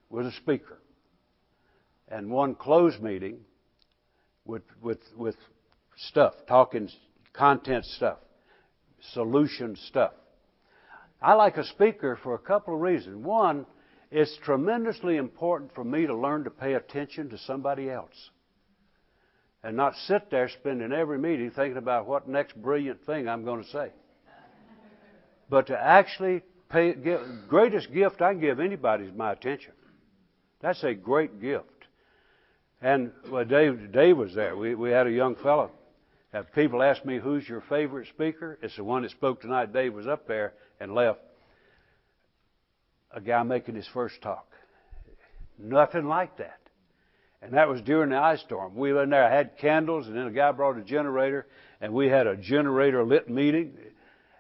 with a speaker and one closed meeting with stuff, talking content stuff, solution stuff. I like a speaker for a couple of reasons. One, it's tremendously important for me to learn to pay attention to somebody else and not sit there spending every meeting thinking about what next brilliant thing I'm going to say. But to actually greatest gift I can give anybody is my attention. That's a great gift. And well, Dave was there. We had a young fellow. People ask me, who's your favorite speaker? It's the one that spoke tonight. Dave was up there and left. A guy making his first talk. Nothing like that. And that was during the ice storm. We went in there, I had candles, and then a guy brought a generator, and we had a generator-lit meeting.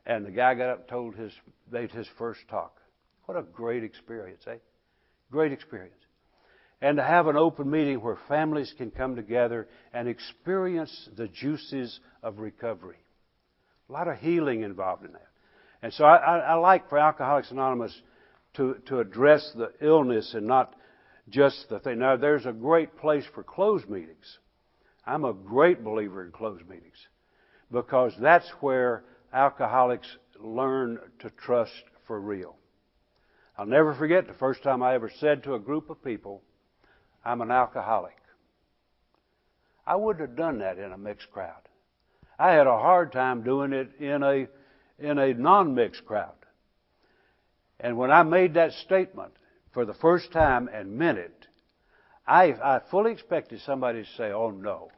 And the guy got up and made his first talk. What a great experience, eh? Great experience. And to have an open meeting where families can come together and experience the juices of recovery. A lot of healing involved in that. And so I like for Alcoholics Anonymous to address the illness and not just the thing. Now, there's a great place for closed meetings. I'm a great believer in closed meetings because that's where alcoholics learn to trust for real. I'll never forget the first time I ever said to a group of people, I'm an alcoholic. I wouldn't have done that in a mixed crowd. I had a hard time doing it in a non-mixed crowd. And when I made that statement for the first time and meant it, I fully expected somebody to say, oh no,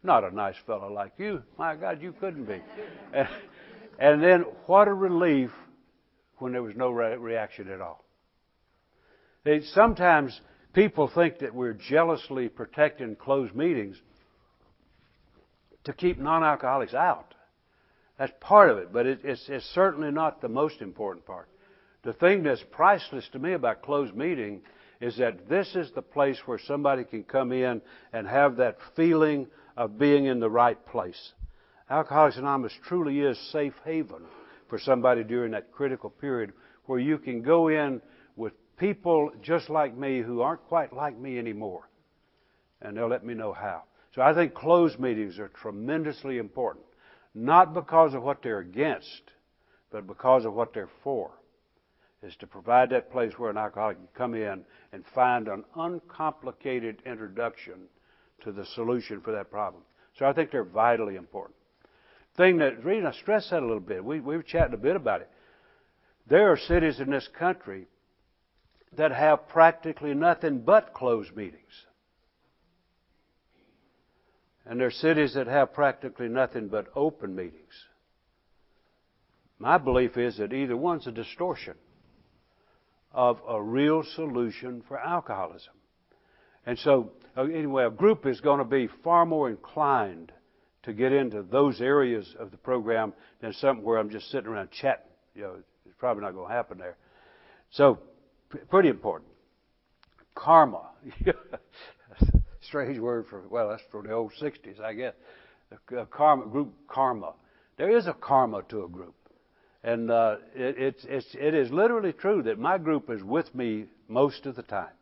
not a nice fellow like you. My God, you couldn't be. And then what a relief when there was no reaction at all. Sometimes people think that we're jealously protecting closed meetings to keep non-alcoholics out. That's part of it, but it's certainly not the most important part. The thing that's priceless to me about closed meeting is that this is the place where somebody can come in and have that feeling of being in the right place. Alcoholics Anonymous truly is safe haven for somebody during that critical period where you can go in with people just like me who aren't quite like me anymore. And they'll let me know how. So I think closed meetings are tremendously important. Not because of what they're against, but because of what they're for. Is to provide that place where an alcoholic can come in and find an uncomplicated introduction to the solution for that problem. So I think they're vitally important. The reason I stress that a little bit, we were chatting a bit about it. There are cities in this country that have practically nothing but closed meetings. And there are cities that have practically nothing but open meetings. My belief is that either one's a distortion of a real solution for alcoholism. And so, anyway, a group is going to be far more inclined to get into those areas of the program than something where I'm just sitting around chatting. It's probably not going to happen there. So, pretty important. Karma. Strange word that's from the old 60s, I guess. Group karma. There is a karma to a group. And it is literally true that my group is with me most of the time.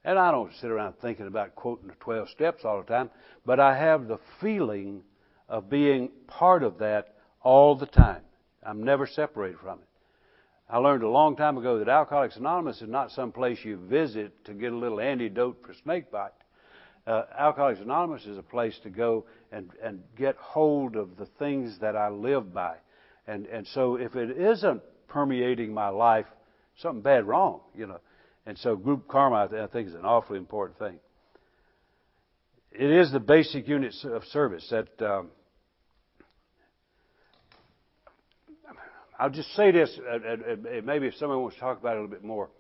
And I don't sit around thinking about quoting the 12 steps all the time, but I have the feeling of being part of that all the time. I'm never separated from it. I learned a long time ago that Alcoholics Anonymous is not some place you visit to get a little antidote for snake bite. Alcoholics Anonymous is a place to go and get hold of the things that I live by. And so if it isn't permeating my life, something bad wrong, And so group karma, I think, is an awfully important thing. It is the basic unit of service that I'll just say this, maybe if someone wants to talk about it a little bit more.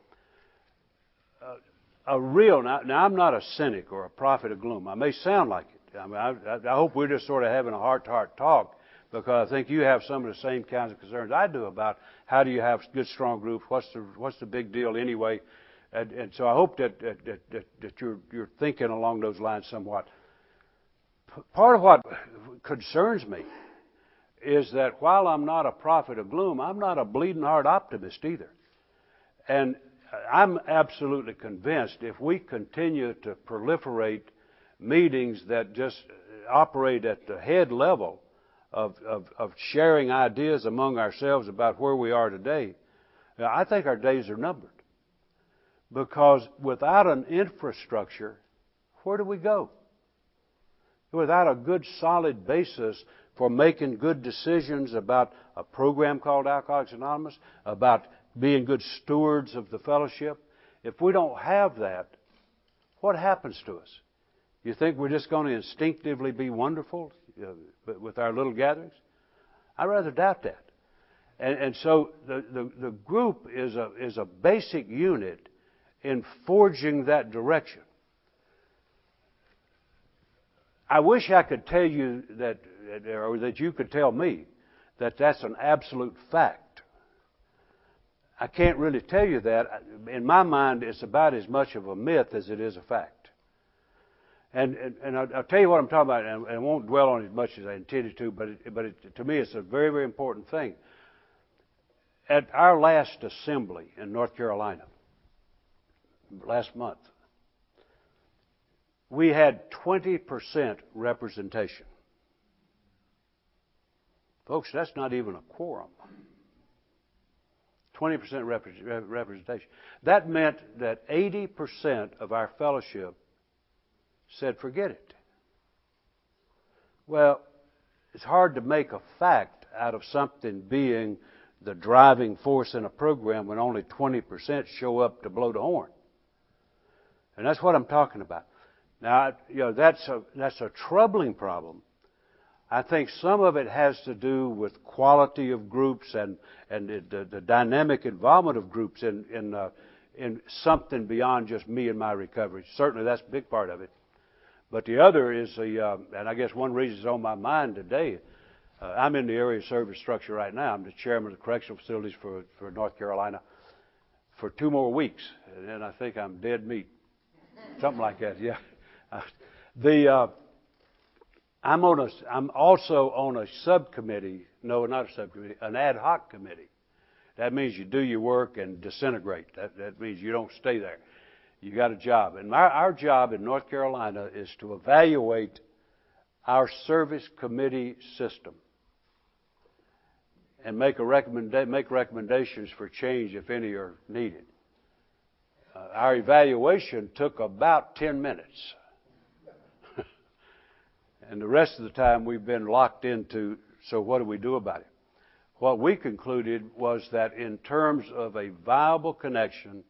Now I'm not a cynic or a prophet of gloom. I may sound like it, I mean, I hope we're just sort of having a heart-to-heart talk, because I think you have some of the same kinds of concerns I do about how do you have good, strong groups. What's the big deal anyway? And so I hope that you're thinking along those lines somewhat. Part of what concerns me is that while I'm not a prophet of gloom, I'm not a bleeding heart optimist either. And I'm absolutely convinced if we continue to proliferate meetings that just operate at the head level of sharing ideas among ourselves about where we are today, I think our days are numbered. Because without an infrastructure, where do we go? Without a good, solid basis for making good decisions about a program called Alcoholics Anonymous, about being good stewards of the fellowship, if we don't have that, what happens to us? You think we're just going to instinctively be wonderful with our little gatherings? I rather doubt that. And so the group is a basic unit in forging that direction. I wish I could tell you that, or that you could tell me that that's an absolute fact. I can't really tell you that. In my mind, it's about as much of a myth as it is a fact. And I'll tell you what I'm talking about, and I won't dwell on it as much as I intended to, but to me it's a very, very important thing. At our last assembly in North Carolina, last month, we had 20% representation. Folks, that's not even a quorum. 20% representation. That meant that 80% of our fellowship said, forget it. Well, it's hard to make a fact out of something being the driving force in a program when only 20% show up to blow the horn. And that's what I'm talking about. Now, that's a troubling problem. I think some of it has to do with quality of groups and the dynamic involvement of groups in something beyond just me and my recovery. Certainly, that's a big part of it. But the other is and I guess one reason it's on my mind today. I'm in the area of service structure right now. I'm the chairman of the correctional facilities for North Carolina for 2 more weeks, and then I think I'm dead meat. Something like that, yeah. I'm also on a subcommittee. No, not a subcommittee. An ad hoc committee. That means you do your work and disintegrate. That means you don't stay there. You got a job, and our job in North Carolina is to evaluate our service committee system and make recommendations for change if any are needed. Our evaluation took about 10 minutes. And the rest of the time we've been locked into, so what do we do about it? What we concluded was that in terms of a viable connection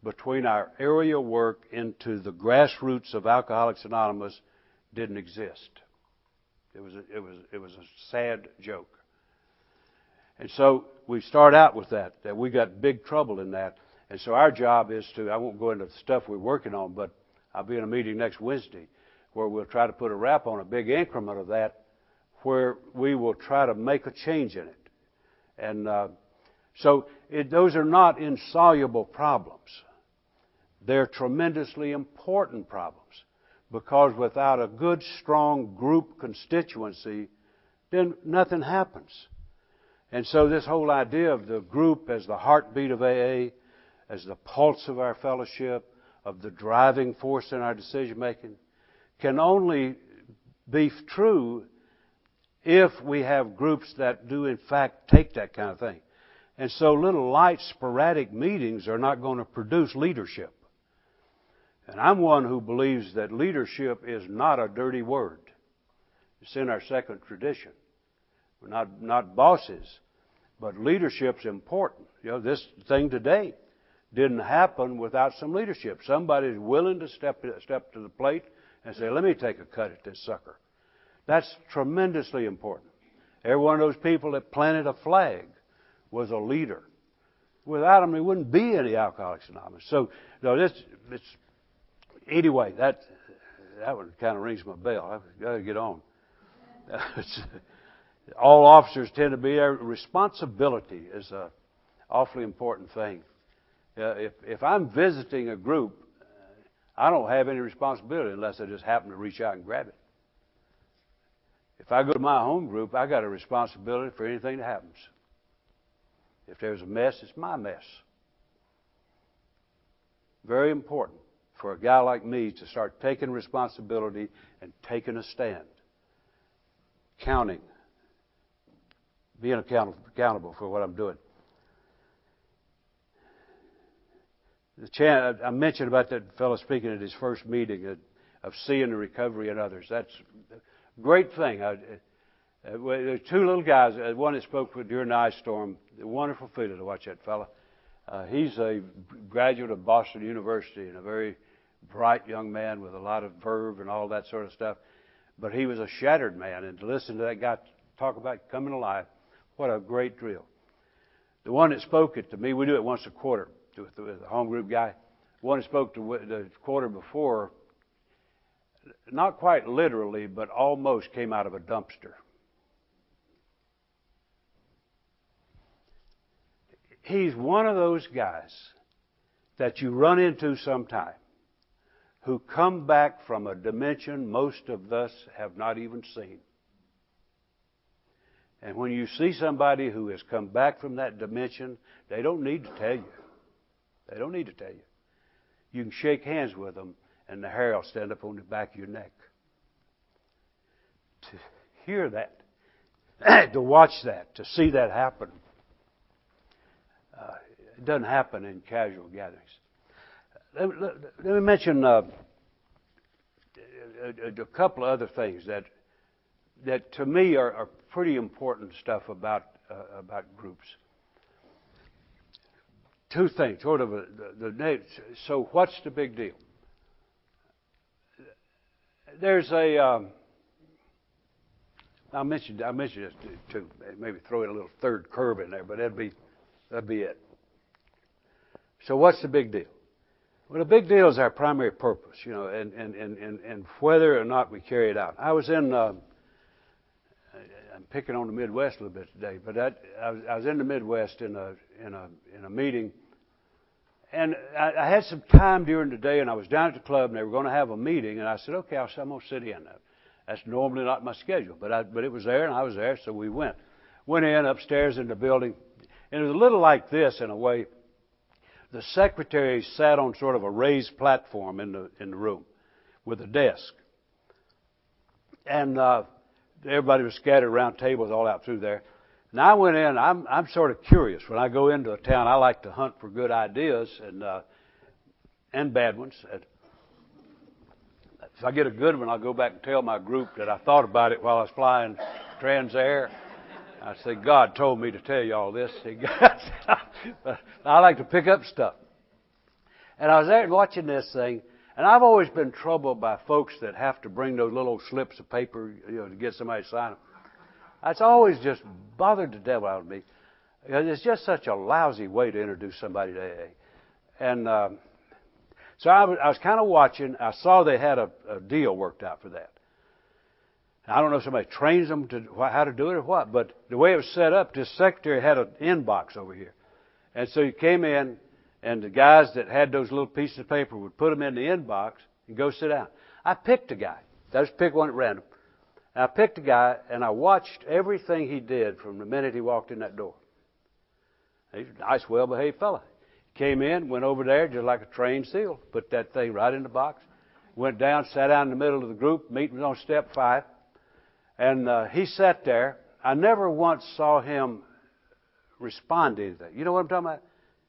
between our area work into the grassroots of Alcoholics Anonymous didn't exist. It was a sad joke. And so we start out with that we got big trouble in that. And so our job is I won't go into the stuff we're working on, but I'll be in a meeting next Wednesday where we'll try to put a wrap on a big increment of that, where we will try to make a change in it. And those are not insoluble problems. They're tremendously important problems, because without a good, strong group constituency, then nothing happens. And so this whole idea of the group as the heartbeat of AA, as the pulse of our fellowship, of the driving force in our decision making, can only be true if we have groups that do in fact take that kind of thing. And so little light sporadic meetings are not going to produce leadership. And I'm one who believes that leadership is not a dirty word. It's in our second tradition. We're not bosses, but leadership's important. This thing today didn't happen without some leadership. Somebody's willing to step to the plate and say, let me take a cut at this sucker. That's tremendously important. Every one of those people that planted a flag was a leader. Without them, there wouldn't be any Alcoholics Anonymous. So, anyway, That one kind of rings my bell. I've got to get on. All officers tend to be there. Responsibility is a awfully important thing. If I'm visiting a group, I don't have any responsibility unless I just happen to reach out and grab it. If I go to my home group, I got a responsibility for anything that happens. If there's a mess, it's my mess. Very important for a guy like me to start taking responsibility and taking a stand. Counting. Being accountable for what I'm doing. I mentioned about that fellow speaking at his first meeting of seeing the recovery in others. That's a great thing. There's two little guys. One that spoke during the ice storm. A wonderful feeling to watch that fellow. He's a graduate of Boston University and a very bright young man with a lot of verve and all that sort of stuff. But he was a shattered man, and to listen to that guy talk about coming alive, what a great drill. The one that spoke it to me, we do it once a quarter with the home group guy. The one that spoke to the quarter before, not quite literally, but almost came out of a dumpster. He's one of those guys that you run into sometime who come back from a dimension most of us have not even seen. And when you see somebody who has come back from that dimension, they don't need to tell you. They don't need to tell you. You can shake hands with them and the hair will stand up on the back of your neck. To hear that, to watch that, to see that happen, it doesn't happen in casual gatherings. Let me mention a couple of other things that to me are pretty important stuff about groups. Two things, sort of so what's the big deal? There's I mentioned this too. Maybe throw in a little third curve in there, but that'd be it. So what's the big deal? Well, the big deal is our primary purpose, and whether or not we carry it out. I was in. I'm picking on the Midwest a little bit today, but I was in the Midwest in a meeting, and I had some time during the day, and I was down at the club, and they were going to have a meeting, and I said, okay, I'm going to sit in. That's normally not my schedule, but it was there, and I was there, so we went. Went in upstairs in the building, and it was a little like this in a way. The secretary sat on sort of a raised platform in the room with a desk. And everybody was scattered around tables all out through there. And I went in, I'm sort of curious. When I go into a town, I like to hunt for good ideas and bad ones. If I get a good one, I'll go back and tell my group that I thought about it while I was flying Transair. I say, God told me to tell you all this. I like to pick up stuff. And I was there watching this thing, and I've always been troubled by folks that have to bring those little slips of paper, to get somebody to sign them. That's always just bothered the devil out of me. Because it's just such a lousy way to introduce somebody to AA. And so I was kind of watching. I saw they had a deal worked out for that. I don't know if somebody trains them how to do it or what, but the way it was set up, this secretary had an inbox over here. And so you came in, and the guys that had those little pieces of paper would put them in the inbox and go sit down. I picked a guy. I just picked one at random. And I picked a guy, and I watched everything he did from the minute he walked in that door. He's a nice, well-behaved fella. Came in, went over there just like a trained SEAL, put that thing right in the box, went down, sat down in the middle of the group. Meeting was on step 5. And he sat there. I never once saw him respond to anything. You know what I'm talking about?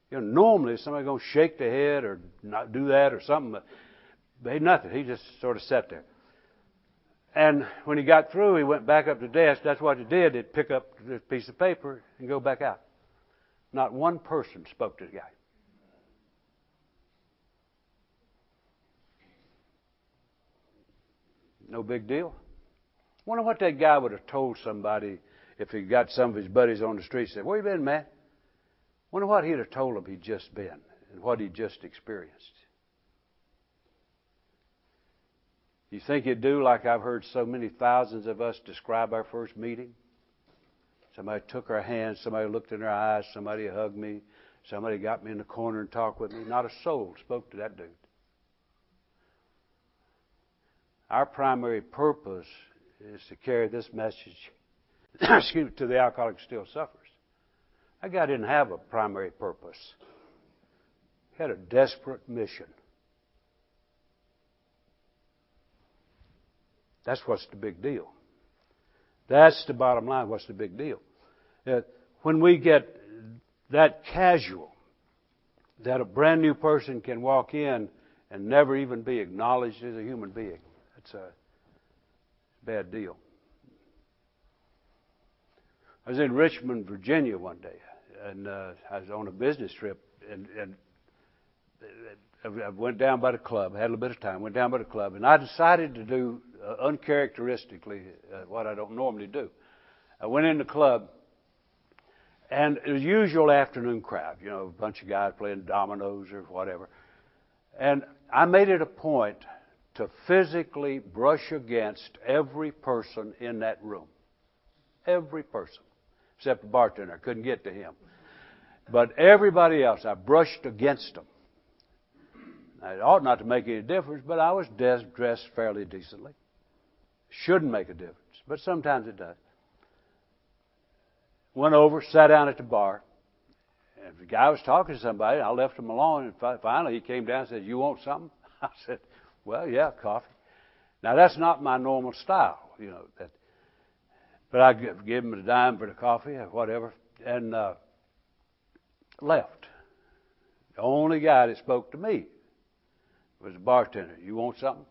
Normally somebody's going to shake their head or not do that or something, but he nothing. He just sort of sat there. And when he got through, he went back up to the desk. That's what he did. He'd pick up this piece of paper and go back out. Not one person spoke to the guy. No big deal. Wonder what that guy would have told somebody if he got some of his buddies on the street and said, "Where you been, man?" Wonder what he'd have told them he'd just been and what he'd just experienced. You think it'd do like I've heard so many thousands of us describe our first meeting? Somebody took our hands, somebody looked in our eyes, somebody hugged me, somebody got me in the corner and talked with me. Not a soul spoke to that dude. Our primary purpose is to carry this message excuse me, to the alcoholic who still suffers. That guy didn't have a primary purpose. He had a desperate mission. That's what's the big deal. That's the bottom line. What's the big deal? When we get that casual, that a brand new person can walk in and never even be acknowledged as a human being, that's a bad deal. I was in Richmond, Virginia one day, and I was on a business trip, and I went down by the club. I had a little bit of time. Went down by the club, and I decided to do uncharacteristically what I don't normally do. I went in the club, and it was usual afternoon crowd. You know, a bunch of guys playing dominoes or whatever. And I made it a point to physically brush against every person in that room. Every person. Except the bartender. I couldn't get to him. But everybody else, I brushed against them. It ought not to make any difference, but I was dressed fairly decently. Shouldn't make a difference, but sometimes it does. Went over, sat down at the bar, and the guy was talking to somebody. I left him alone, and finally he came down and said, "You want something?" I said, "Well, yeah, coffee." Now, that's not my normal style, you know. But I gave him a dime for the coffee or whatever, and left. The only guy that spoke to me was the bartender. "You want something?"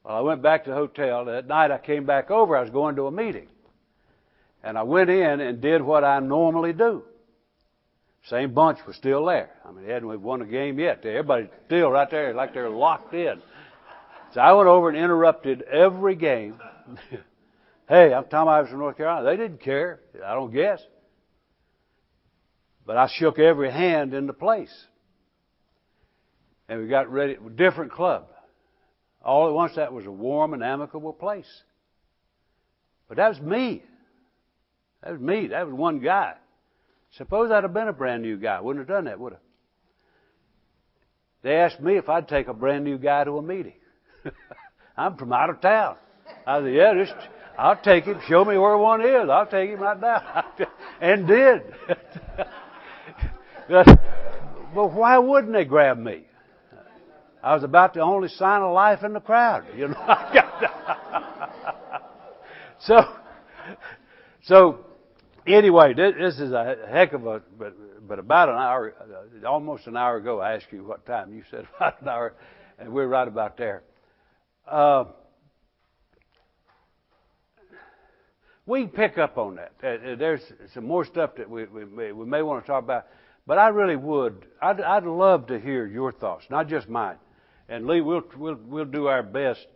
Well, I went back to the hotel. That night I came back over. I was going to a meeting. And I went in and did what I normally do. Same bunch was still there. I mean, they hadn't won a game yet. Everybody's still right there like they're locked in. So I went over and interrupted every game. "Hey, I'm Tom Ives from North Carolina." They didn't care. I don't guess. But I shook every hand in the place. And we got ready. Different club. All at once, that was a warm and amicable place. But that was me. That was me. That was one guy. Suppose I'd have been a brand new guy. Wouldn't have done that, would I? They asked me if I'd take a brand new guy to a meeting. I'm from out of town. I said, "Yeah, I'll take him. Show me where one is. I'll take him right now." And did. But why wouldn't they grab me? I was about the only sign of life in the crowd, you know. So anyway, this is a heck of a. But about an hour, almost an hour ago, I asked you what time. You said about an hour, and we're right about there. We can pick up on that. There's some more stuff that we may want to talk about. But I really would. I'd love to hear your thoughts, not just mine. And Lee, we'll do our best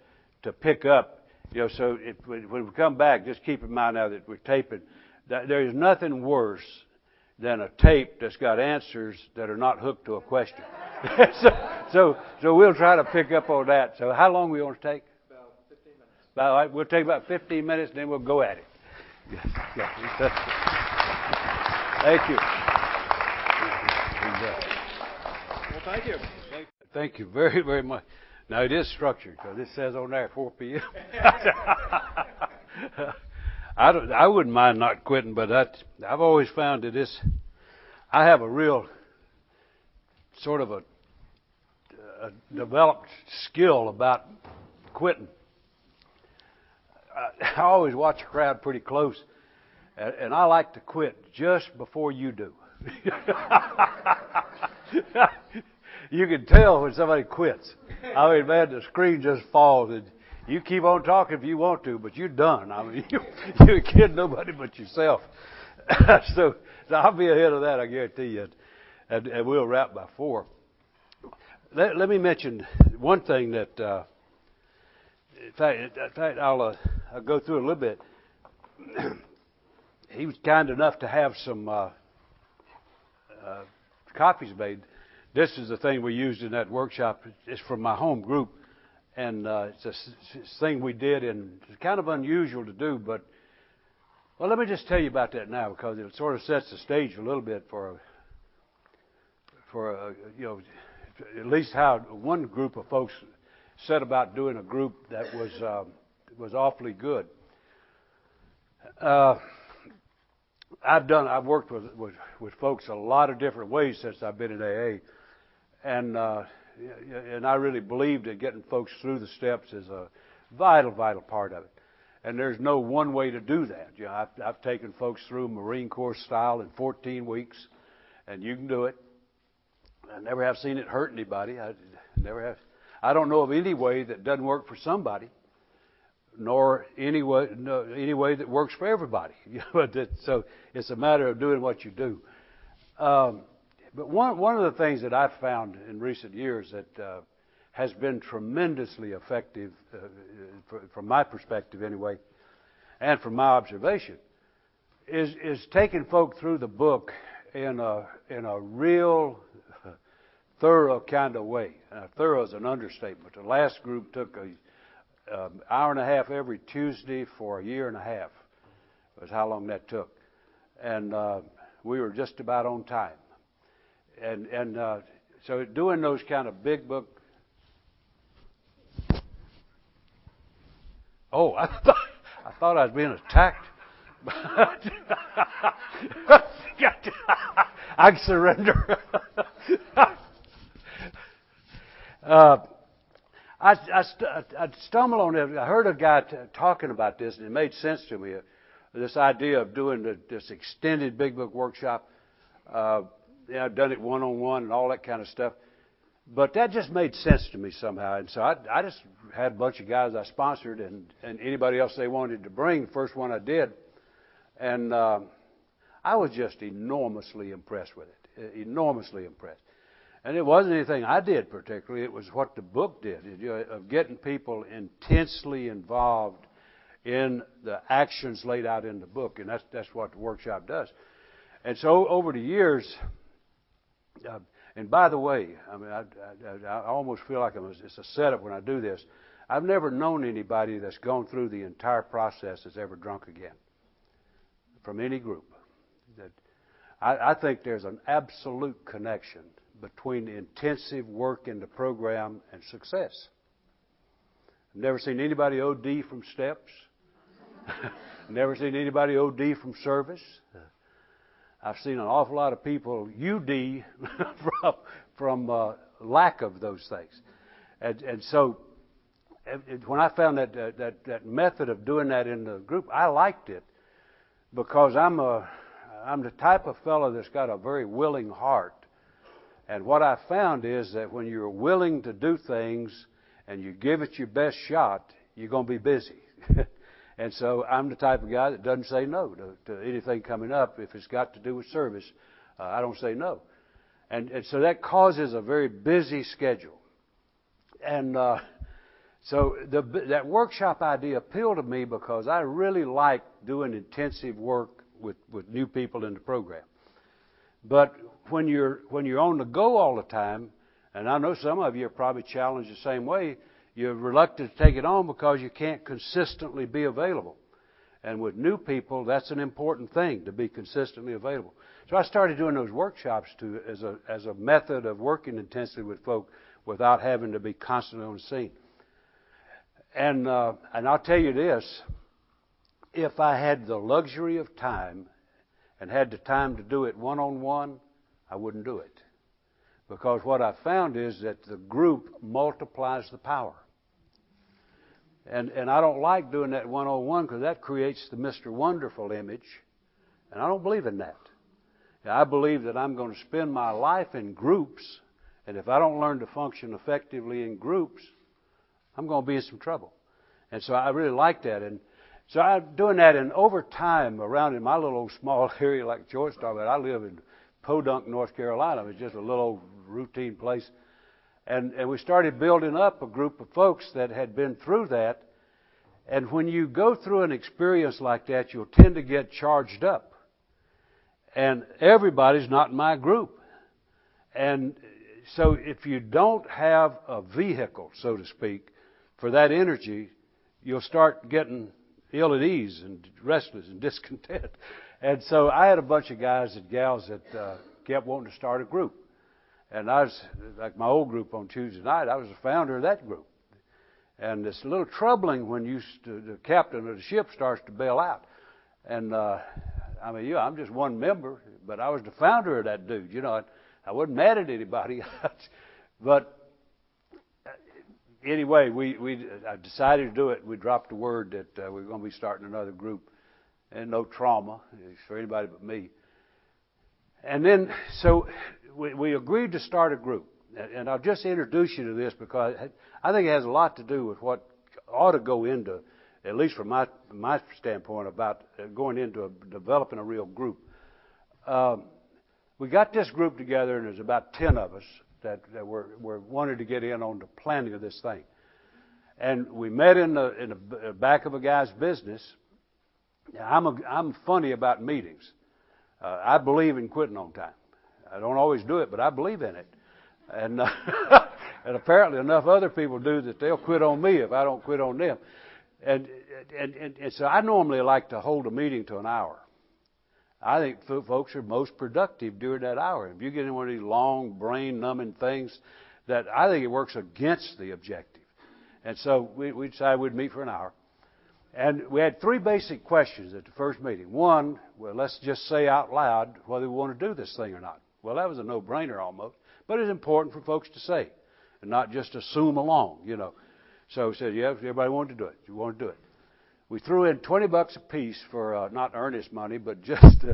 to pick up. You know, so when we come back, just keep in mind now that we're taping. That there is nothing worse than a tape that's got answers that are not hooked to a question. so we'll try to pick up on that. So how long we want to take? About 15 minutes. All right, we'll take about 15 minutes, and then we'll go at it. Thank you. Well, thank you. Thank you very, very much. Now, it is structured, because it says on there 4 p.m. I wouldn't mind not quitting, but I've always found that I have a real sort of a developed skill about quitting. I always watch a crowd pretty close, and I like to quit just before you do. You can tell when somebody quits. I mean, man, the screen just falls, and you keep on talking if you want to, but you're done. I mean, you kid nobody but yourself. So I'll be ahead of that, I guarantee you, and we'll wrap by 4. Let me mention one thing that, in fact, I'll go through a little bit. He was kind enough to have some copies made. This is the thing we used in that workshop. It's from my home group, And it's a thing we did, and it's kind of unusual to do, but, well, let me just tell you about that now, because it sort of sets the stage a little bit for at least how one group of folks set about doing a group that was awfully good. I've worked with folks a lot of different ways since I've been in AA, and I really believe that getting folks through the steps is a vital part of it. And there's no one way to do that. You know, I've taken folks through Marine Corps style in 14 weeks, and you can do it. I never have seen it hurt anybody. I never have. I don't know of any way that doesn't work for somebody, nor any way that works for everybody. So it's a matter of doing what you do. But one of the things that I've found in recent years that has been tremendously effective, from my perspective anyway, and from my observation, is taking folk through the book in a real thorough kind of way. Thorough is an understatement. The last group took an hour and a half every Tuesday for a year and a half. Was how long that took, and we were just about on time. And so doing those kind of big book. Oh, I thought I was being attacked. I surrender. I stumbled on it. I heard a guy talking about this, and it made sense to me. This idea of doing this extended big book workshop. I've done it one-on-one and all that kind of stuff. But that just made sense to me somehow. And so I just had a bunch of guys I sponsored and anybody else they wanted to bring, the first one I did. And I was just enormously impressed with it, enormously impressed. And it wasn't anything I did particularly. It was what the book did, of getting people intensely involved in the actions laid out in the book. And that's what the workshop does. And so over the years, and by the way, I mean, I almost feel like it's a setup when I do this. I've never known anybody that's gone through the entire process that's ever drunk again from any group. I think there's an absolute connection between intensive work in the program and success. I've never seen anybody OD from steps. Never seen anybody OD from service. I've seen an awful lot of people UD from lack of those things. And so when I found that method of doing that in the group, I liked it because I'm the type of fellow that's got a very willing heart. And what I found is that when you're willing to do things and you give it your best shot, you're going to be busy. And so I'm the type of guy that doesn't say no to anything coming up. If it's got to do with service, I don't say no. And so that causes a very busy schedule. And so that workshop idea appealed to me because I really like doing intensive work with new people in the program. But when you're on the go all the time, and I know some of you are probably challenged the same way, you're reluctant to take it on because you can't consistently be available. And with new people, that's an important thing, to be consistently available. So I started doing those workshops as a method of working intensely with folk without having to be constantly on the scene. And I'll tell you this, if I had the luxury of time and had the time to do it one-on-one, I wouldn't do it. Because what I found is that the group multiplies the power. And I don't like doing that one-on-one because that creates the Mr. Wonderful image. And I don't believe in that. I believe that I'm going to spend my life in groups, and if I don't learn to function effectively in groups, I'm going to be in some trouble. And so I really like that. And so I'm doing that, and over time, around in my little old small area like George talked about, I live in Podunk, North Carolina. It's just a little old routine place. And we started building up a group of folks that had been through that. And when you go through an experience like that, you'll tend to get charged up. And everybody's not in my group. And so if you don't have a vehicle, so to speak, for that energy, you'll start getting ill at ease and restless and discontent. And so I had a bunch of guys and gals that kept wanting to start a group. And I was, like my old group on Tuesday night, I was the founder of that group. And it's a little troubling when the captain of the ship starts to bail out. And I'm just one member, but I was the founder of that dude. I wasn't mad at anybody. But anyway, I decided to do it. We dropped the word that we were going to be starting another group. And no trauma for anybody but me. And then, so we agreed to start a group. And I'll just introduce you to this because I think it has a lot to do with what ought to go into, at least from my standpoint, about going into developing a real group. We got this group together, and there's about 10 of us that were wanted to get in on the planning of this thing. And we met in the back of a guy's business. I'm funny about meetings. I believe in quitting on time. I don't always do it, but I believe in it. And and apparently enough other people do that they'll quit on me if I don't quit on them. And so I normally like to hold a meeting to an hour. I think folks are most productive during that hour. If you get in one of these long brain-numbing things, that I think it works against the objective. And so we decided we'd meet for an hour. And we had 3 basic questions at the first meeting. One, well, let's just say out loud whether we want to do this thing or not. Well, that was a no-brainer almost. But it's important for folks to say and not just assume along, So we said, yeah, everybody wanted to do it. You want to do it. We threw in $20 a piece for not earnest money, but just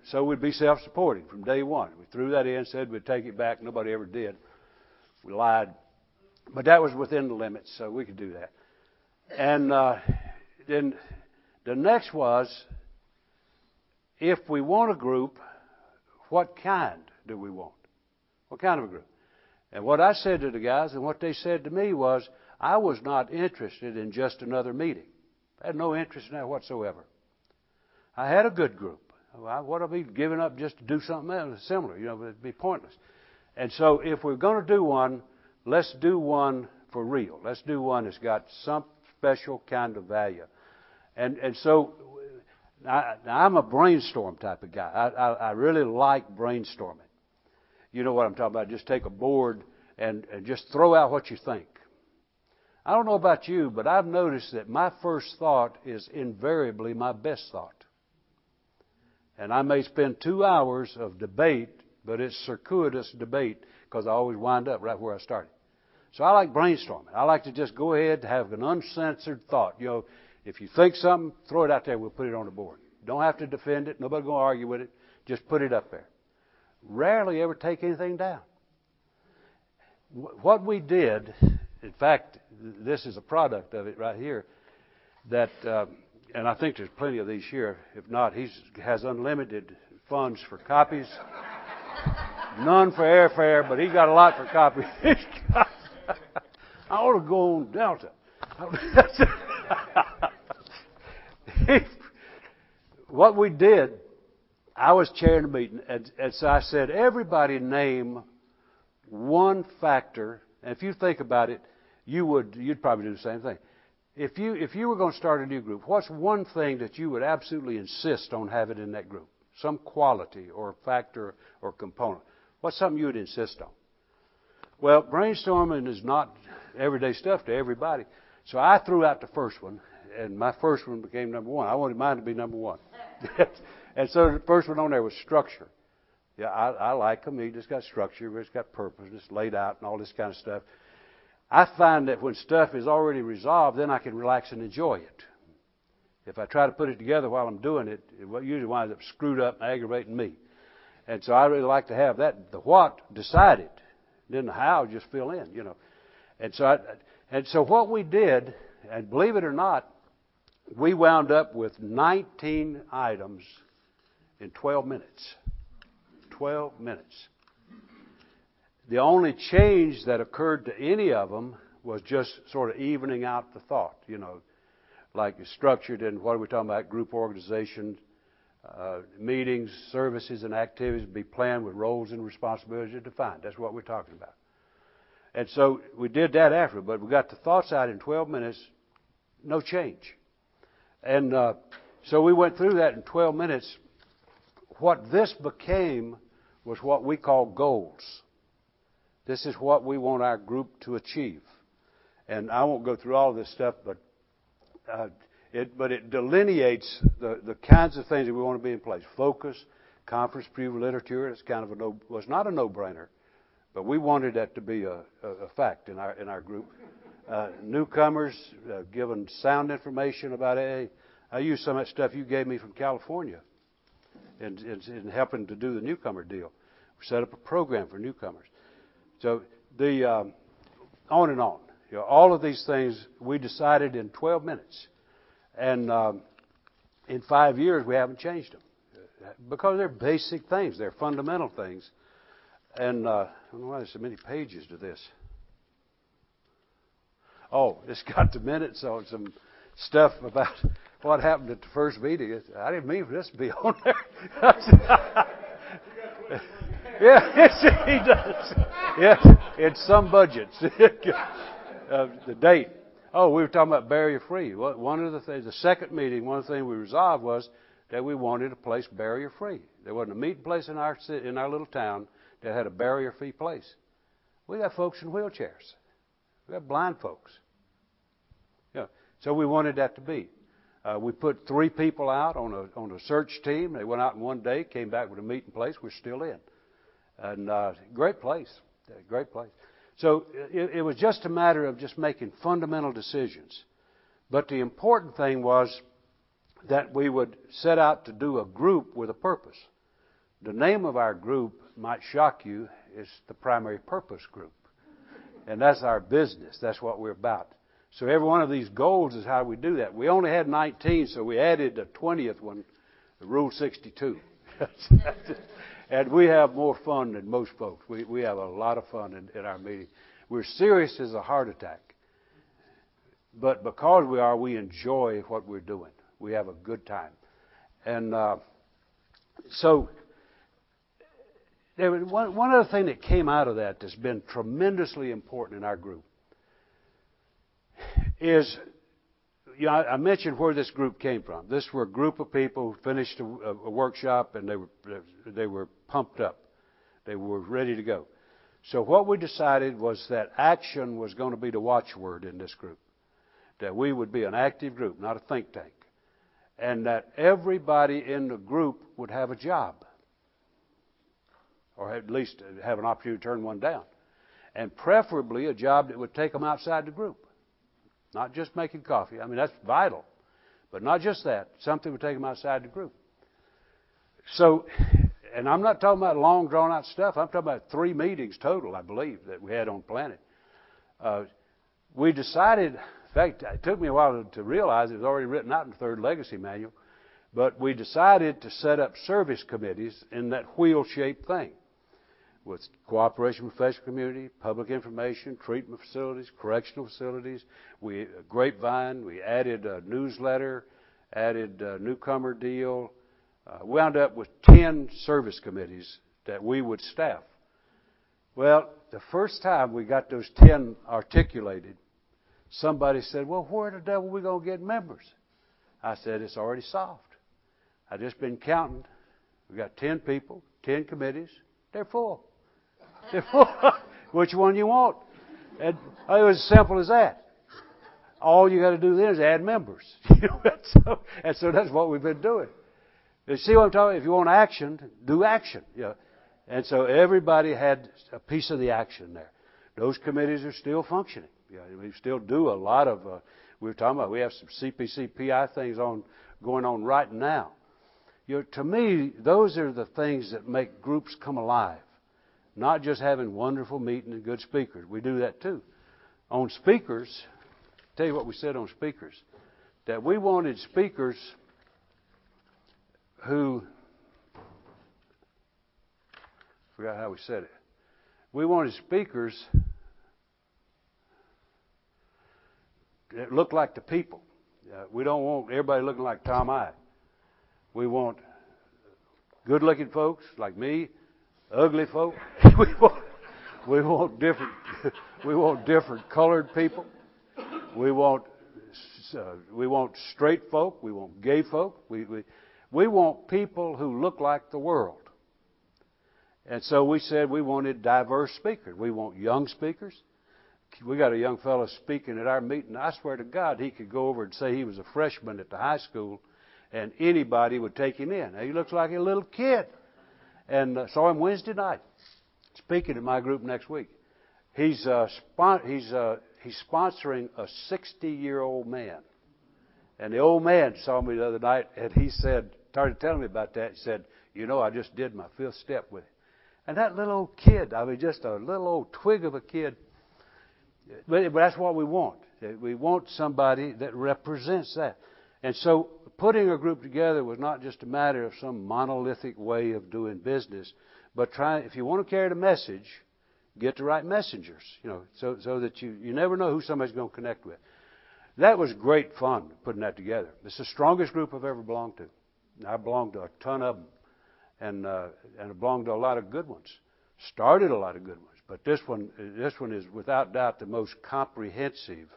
so we'd be self-supporting from day one. We threw that in, said we'd take it back. Nobody ever did. We lied. But that was within the limits, so we could do that. And then the next was, if we want a group, what kind do we want? What kind of a group? And what I said to the guys and what they said to me was, I was not interested in just another meeting. I had no interest in that whatsoever. I had a good group. What would I be giving up just to do something else similar? It'd be pointless. And so if we're going to do one, let's do one for real. Let's do one that's got some special kind of value. And so I'm a brainstorm type of guy. I really like brainstorming. You know what I'm talking about. Just take a board and just throw out what you think. I don't know about you, but I've noticed that my first thought is invariably my best thought. And I may spend 2 hours of debate, but it's circuitous debate because I always wind up right where I started. So I like brainstorming. I like to just go ahead and have an uncensored thought. If you think something, throw it out there. We'll put it on the board. You don't have to defend it. Nobody's going to argue with it. Just put it up there. Rarely ever take anything down. What we did, in fact, this is a product of it right here, that, and I think there's plenty of these here. If not, he has unlimited funds for copies. None for airfare, but he got a lot for copies. I ought to go on Delta. What we did, I was chairing the meeting, and so I said, everybody name one factor. And if you think about it, you'd probably do the same thing. If you were going to start a new group, what's one thing that you would absolutely insist on having in that group? Some quality or factor or component. What's something you would insist on? Well, brainstorming is not everyday stuff to everybody. So I threw out the first one, and my first one became number one. I wanted mine to be number one. And so the first one on there was structure. Yeah, I like them. It's got structure, it's got purpose, it's laid out and all this kind of stuff. I find that when stuff is already resolved, then I can relax and enjoy it. If I try to put it together while I'm doing it, it usually winds up screwed up and aggravating me. And so I really like to have that. The what, decide it. Then the how, just fill in, And so what we did, and believe it or not, we wound up with 19 items in 12 minutes. 12 minutes. The only change that occurred to any of them was just sort of evening out the thought, like it's structured in, what are we talking about, group organization, meetings, services, and activities be planned with roles and responsibilities defined. That's what we're talking about. And so we did that after, but we got the thoughts out in 12 minutes, no change. And so we went through that in 12 minutes. What this became was what we call goals. This is what we want our group to achieve. And I won't go through all of this stuff, but it delineates the kinds of things that we want to be in place. Focus, conference preview literature. It's kind of was not a no-brainer, but we wanted that to be a fact in our group. Newcomers, given sound information about AA. I used some of that stuff you gave me from California in helping to do the newcomer deal. We set up a program for newcomers. So on and on. You know, all of these things we decided in 12 minutes. And in 5 years, we haven't changed them. Because they're basic things. They're fundamental things. And I don't know why there's so many pages to this. Oh, it's got the minutes on some stuff about what happened at the first meeting. I didn't mean for this to be on there. Yeah, he does. Yeah, it's some budgets. The date. Oh, we were talking about barrier-free. One of the things, the second meeting, one of the things we resolved was that we wanted a place barrier-free. There wasn't a meeting place in our little town that had a barrier-free place. We got folks in wheelchairs. We got blind folks. Yeah. So we wanted that to be. We put 3 people out on a search team. They went out in one day, came back with a meeting place. We're still in. And great place. Great place. So it was just a matter of just making fundamental decisions. But the important thing was that we would set out to do a group with a purpose. The name of our group might shock you. It's the Primary Purpose Group. And that's our business. That's what we're about. So every one of these goals is how we do that. We only had 19, so we added a 20th one, Rule 62. And we have more fun than most folks. We have a lot of fun in our meeting. We're serious as a heart attack. But because we enjoy what we're doing. We have a good time. And so there was one other thing that came out of that that's been tremendously important in our group is, you know, I mentioned where this group came from. This were a group of people who finished a workshop and they were pumped up. They were ready to go. So what we decided was that action was going to be the watchword in this group. That we would be an active group, not a think tank. And that everybody in the group would have a job. Or at least have an opportunity to turn one down. And preferably a job that would take them outside the group. Not just making coffee. I mean, that's vital. But not just that. Something would take them outside the group. So, and I'm not talking about long, drawn-out stuff. I'm talking about 3 meetings total, I believe, that we had on Planet. We decided, in fact, it took me a while to realize it was already written out in the 3rd Legacy Manual, but we decided to set up service committees in that wheel-shaped thing. With cooperation with the professional community, public information, treatment facilities, correctional facilities, Grapevine, we added a newsletter, added a newcomer deal. Wound up with 10 service committees that we would staff. Well, the first time we got those 10 articulated, somebody said, well, where the devil are we going to get members? I said, it's already solved. I've just been counting. We've got 10 people, 10 committees. They're full. They're full. Which one you want? And it was as simple as that. All you got to do then is add members. And so that's what we've been doing. You see what I'm talking about? If you want action, do action. You know. And so everybody had a piece of the action there. Those committees are still functioning. You know, we still do a lot of, we were talking about, we have some CPC PI things going on right now. You know, to me, those are the things that make groups come alive. Not just having wonderful meetings and good speakers. We do that too. On speakers, I'll tell you what we said on speakers. That we wanted speakers who, I forgot how we said it. We wanted speakers that looked like the people. We don't want everybody looking like Tom Ide. We want good-looking folks like me, ugly folk. We want different. we want different colored people. We want straight folk. We want gay folk. We want people who look like the world. And so we said we wanted diverse speakers. We want young speakers. We got a young fellow speaking at our meeting. I swear to God, he could go over and say he was a freshman at the high school, and anybody would take him in. Now, he looks like a little kid. And saw him Wednesday night, speaking at my group next week. He's sponsoring a 60-year-old man. And the old man saw me the other night, and he started telling me about that. He said, I just did my 5th step with him. And that little old kid, just a little old twig of a kid. But that's what we want. We want somebody that represents that. And so putting a group together was not just a matter of some monolithic way of doing business, but if you want to carry the message, get the right messengers, so that you never know who somebody's going to connect with. That was great fun putting that together. It's the strongest group I've ever belonged to. I belonged to a ton of them, and I belonged to a lot of good ones. Started a lot of good ones, but this one is without doubt the most comprehensive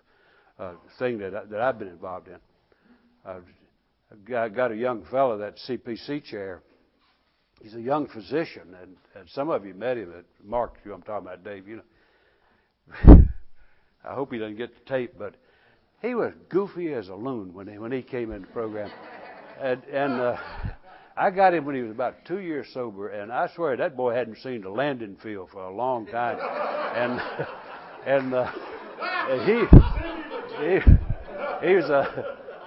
thing that I've been involved in. I got a young fellow, that CPC chair. He's a young physician, and some of you met him. Mark, I'm talking about, Dave. I hope he doesn't get the tape, but he was goofy as a loon when he came in the program. And I got him when he was about 2 years sober, and I swear that boy hadn't seen the landing field for a long time.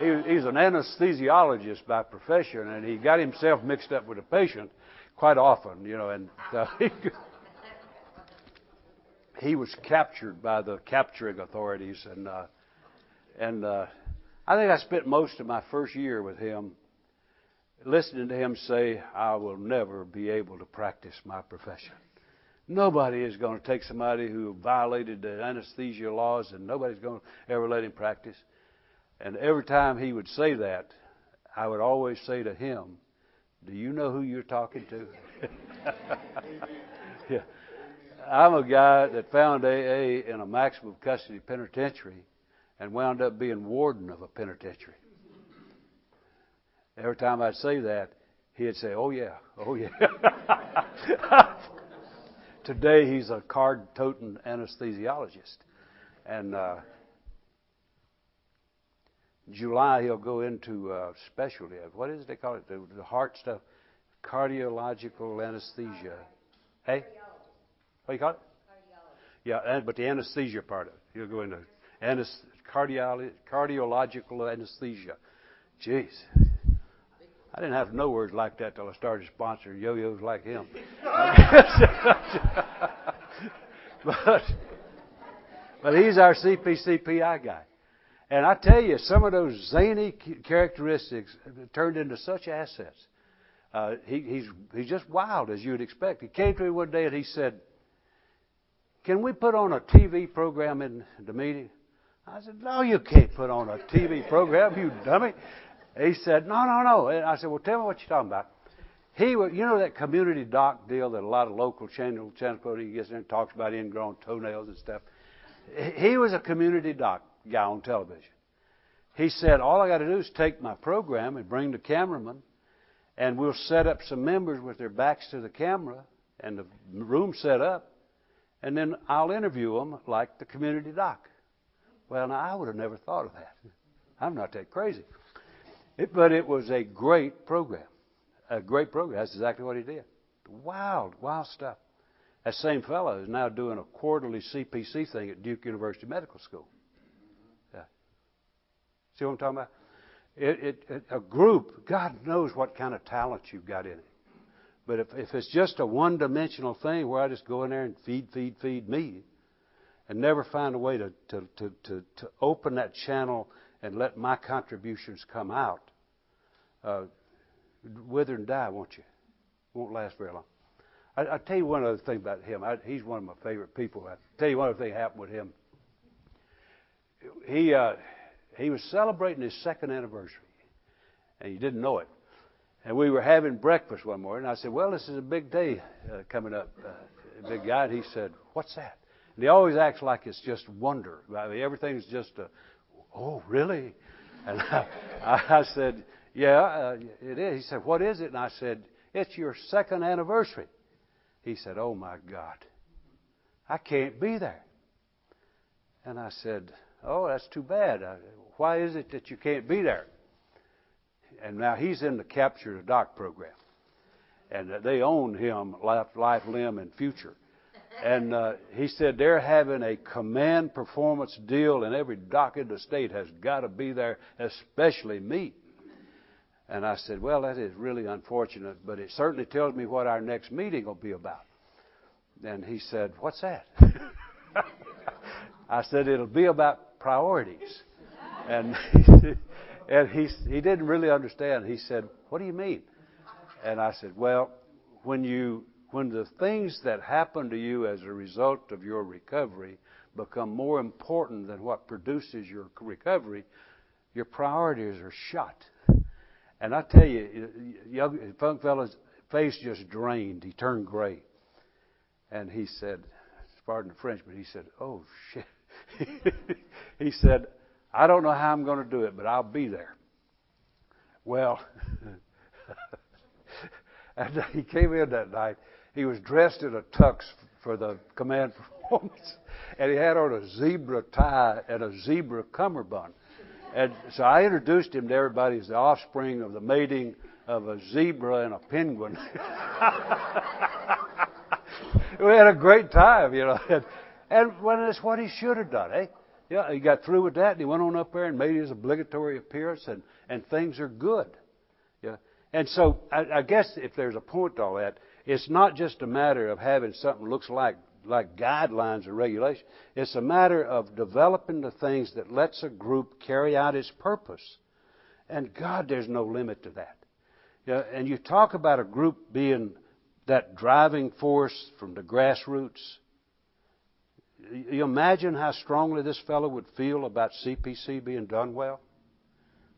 He's an anesthesiologist by profession, and he got himself mixed up with a patient quite often, and he was captured by the capturing authorities, and I think I spent most of my first year with him listening to him say, I will never be able to practice my profession. Nobody is going to take somebody who violated the anesthesia laws, and nobody's going to ever let him practice. And every time he would say that, I would always say to him, do you know who you're talking to? Yeah. I'm a guy that found AA in a maximum custody penitentiary and wound up being warden of a penitentiary. Every time I'd say that, he'd say, oh yeah. Today he's a card-toting anesthesiologist. And July he'll go into specialty. What is it they call it? The heart stuff. Cardiological anesthesia. Hey? What do you call it? Cardiology. Yeah, but the anesthesia part of it. He'll go into cardiological anesthesia. Jeez. I didn't have to know words like that till I started sponsoring yo-yos like him. But he's our CPCPI guy. And I tell you, some of those zany characteristics turned into such assets. He's just wild, as you'd expect. He came to me one day and he said, can we put on a TV program in the meeting? I said, no, you can't put on a TV program, you dummy. He said, no. And I said, well, tell me what you're talking about. That community doc deal that a lot of local channel he gets in and talks about ingrown toenails and stuff. He was a community doc guy on television. He said, all I got to do is take my program and bring the cameraman, and we'll set up some members with their backs to the camera and the room set up, and then I'll interview them like the community doc. Well, now, I would have never thought of that. I'm not that crazy. But it was a great program. A great program. That's exactly what he did. Wild stuff. That same fellow is now doing a quarterly CPC thing at Duke University Medical School. Yeah. See what I'm talking about? A group, God knows what kind of talent you've got in it. But if it's just a one-dimensional thing where I just go in there and feed me, and never find a way to open that channel and let my contributions come out, wither and die, won't you? Won't last very long. I'll tell you one other thing about him. He's one of my favorite people. I'll tell you one other thing happened with him. He was celebrating his 2nd anniversary, and he didn't know it. And we were having breakfast one morning, and I said, well, this is a big day coming up, big guy. And he said, what's that? And he always acts like it's just wonder. I mean, everything's just oh, really? And I said, yeah, it is. He said, what is it? And I said, it's your second anniversary. He said, oh, my God, I can't be there. And I said, oh, that's too bad. Why is it that you can't be there? And now he's in the Capture the Doc program. And they own him, life, limb, and future. And he said they're having a command performance deal, and every doc in the state has got to be there, especially me. And I said, well, that is really unfortunate, but it certainly tells me what our next meeting will be about. And he said, what's that? I said, it'll be about priorities. And he didn't really understand. He said, what do you mean? And I said, well, when the things that happen to you as a result of your recovery become more important than what produces your recovery, your priorities are shot. And I tell you, young fella's face just drained. He turned gray. And he said, pardon the French, but he said, oh, shit. He said, I don't know how I'm going to do it, but I'll be there. Well, and he came in that night. He was dressed in a tux for the command performance, and he had on a zebra tie and a zebra cummerbund. And so I introduced him to everybody as the offspring of the mating of a zebra and a penguin. We had a great time, you know. And that's what he should have done, eh? Yeah, he got through with that, and he went on up there and made his obligatory appearance, and things are good. Yeah. And so I guess if there's a point to all that, it's not just a matter of having something that looks like guidelines or regulations. It's a matter of developing the things that lets a group carry out its purpose. And God, there's no limit to that. Yeah, and you talk about a group being that driving force from the grassroots. You imagine how strongly this fellow would feel about CPC being done well,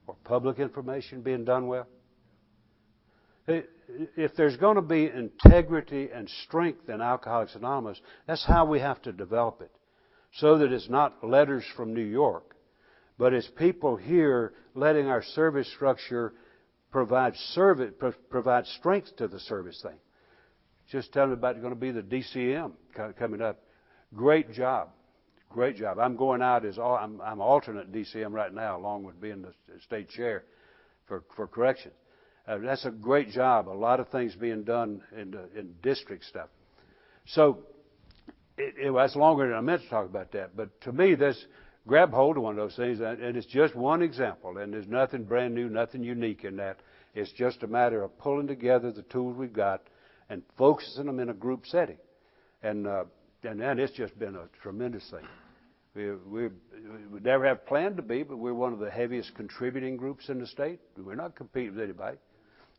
or public information being done well. If there's going to be integrity and strength in Alcoholics Anonymous, that's how we have to develop it, so that it's not letters from New York, but it's people here letting our service structure provide strength to the service thing. Just telling me about going to be the DCM coming up. Great job. Great job. I'm going out I'm alternate DCM right now, along with being the state chair for corrections. That's a great job. A lot of things being done in district stuff. So that's longer than I meant to talk about that. But to me, grab hold of one of those things, and it's just one example. And there's nothing brand new, nothing unique in that. It's just a matter of pulling together the tools we've got and focusing them in a group setting. And it's just been a tremendous thing. We never have planned to be, but we're one of the heaviest contributing groups in the state. We're not competing with anybody.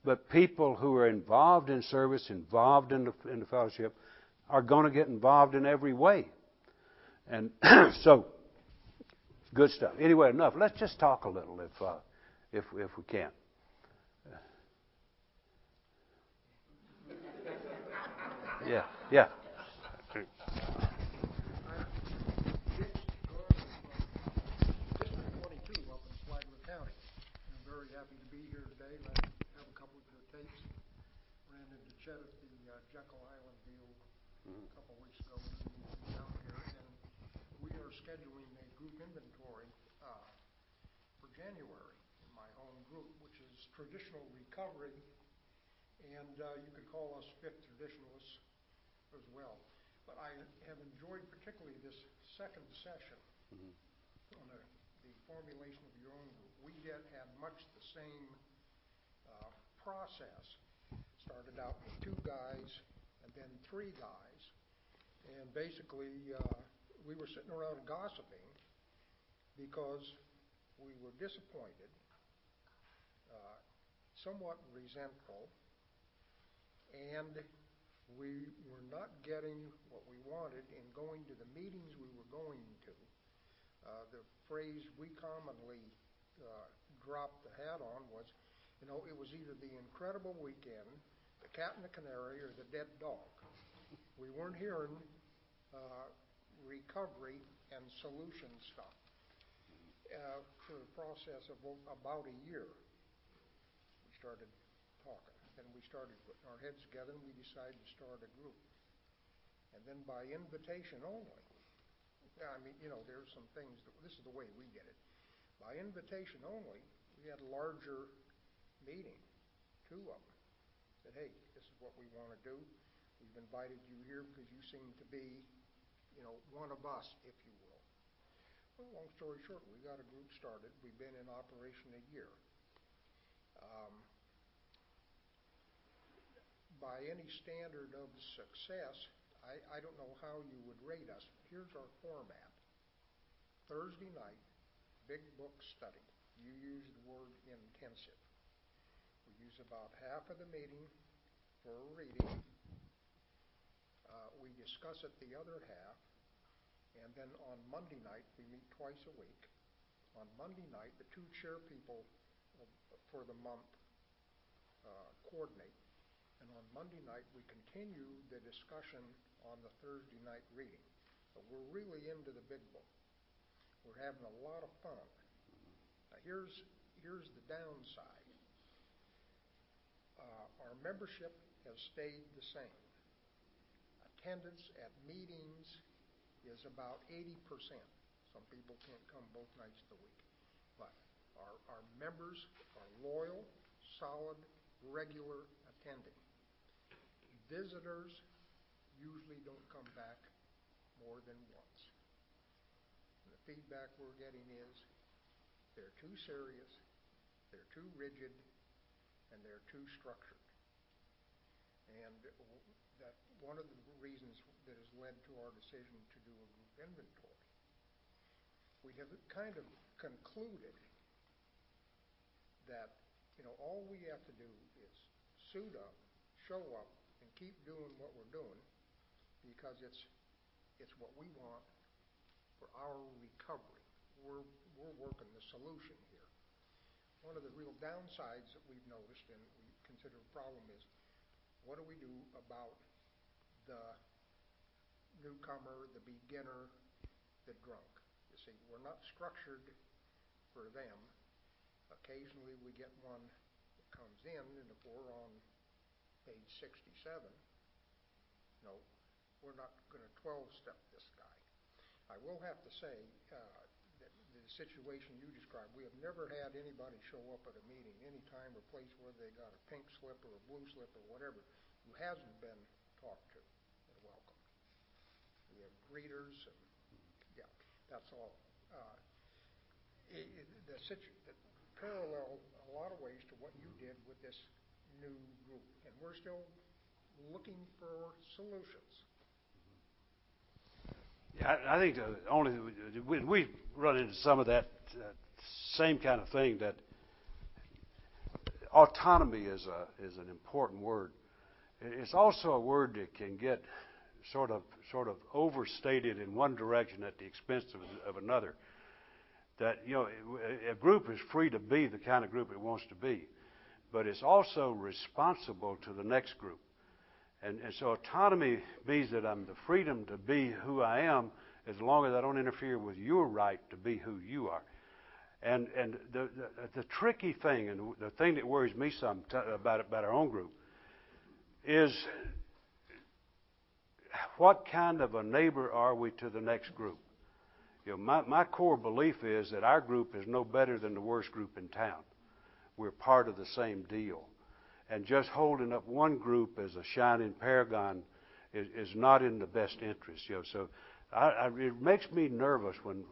But people who are involved in service, involved in the fellowship, are going to get involved in every way. And so, good stuff. Anyway, enough. Let's just talk a little if we can. Yeah. Happy to be here today. I have a couple of good tapes. Ran into Chet at the Jekyll Island deal a couple of weeks ago down here, and we are scheduling a group inventory for January in my own group, which is traditional recovery, and you could call us fifth traditionalists as well. But I have enjoyed particularly this second session on the formulation of your own group. We had much the same process. Started out with 2 guys and then 3 guys. And basically, we were sitting around gossiping because we were disappointed, somewhat resentful, and we were not getting what we wanted in going to the meetings we were going to. The phrase we commonly dropped the hat on was, it was either the incredible weekend, the cat and the canary, or the dead dog. We weren't hearing recovery and solution stuff. For the process of about a year, we started talking. Then we started putting our heads together and we decided to start a group. And then by invitation only, I mean, there's some things, this is the way we did it. By invitation only, we had a larger meeting, 2 of them. Said, hey, this is what we want to do. We've invited you here because you seem to be, one of us, if you will. Well, long story short, we got a group started. We've been in operation a year. By any standard of success, I don't know how you would rate us. Here's our format. Thursday night, big book study. You use the word intensive. We use about half of the meeting for reading. We discuss it the other half. And then on Monday night, we meet twice a week. On Monday night, the 2 chair people for the month coordinate. And on Monday night, we continue the discussion on the Thursday night reading. But we're really into the big book. We're having a lot of fun. Now, here's the downside. Our membership has stayed the same. Attendance at meetings is about 80%. Some people can't come both nights of the week. But our members are loyal, solid, regular attending. Visitors usually don't come back more than once. And the feedback we're getting is they're too serious, they're too rigid, and they're too structured. And that one of the reasons that has led to our decision to do a group inventory. We have kind of concluded that all we have to do is suit up, show up, and keep doing what we're doing because it's what we want for our recovery. We're working the solution here. One of the real downsides that we've noticed and we consider a problem is what do we do about the newcomer, the beginner, the drunk? You see, we're not structured for them. Occasionally we get one that comes in, and if we're on page 67, no, we're not going to 12-step this guy. I will have to say that the situation you described, we have never had anybody show up at a meeting any time or place where they got a pink slip or a blue slip or whatever who hasn't been talked to and welcomed. We have greeters, and yeah, that's all. The parallel a lot of ways to what you did with this new group, and we're still looking for solutions. Yeah, I think only we run into some of that same kind of thing. That autonomy is an important word. It's also a word that can get sort of overstated in one direction at the expense of another. That a group is free to be the kind of group it wants to be, but it's also responsible to the next group. And so autonomy means that I'm the freedom to be who I am as long as I don't interfere with your right to be who you are. And the tricky thing, and the thing that worries me some about our own group, is what kind of a neighbor are we to the next group? My core belief is that our group is no better than the worst group in town. We're part of the same deal. And just holding up one group as a shining paragon is not in the best interest. So it makes me nervous when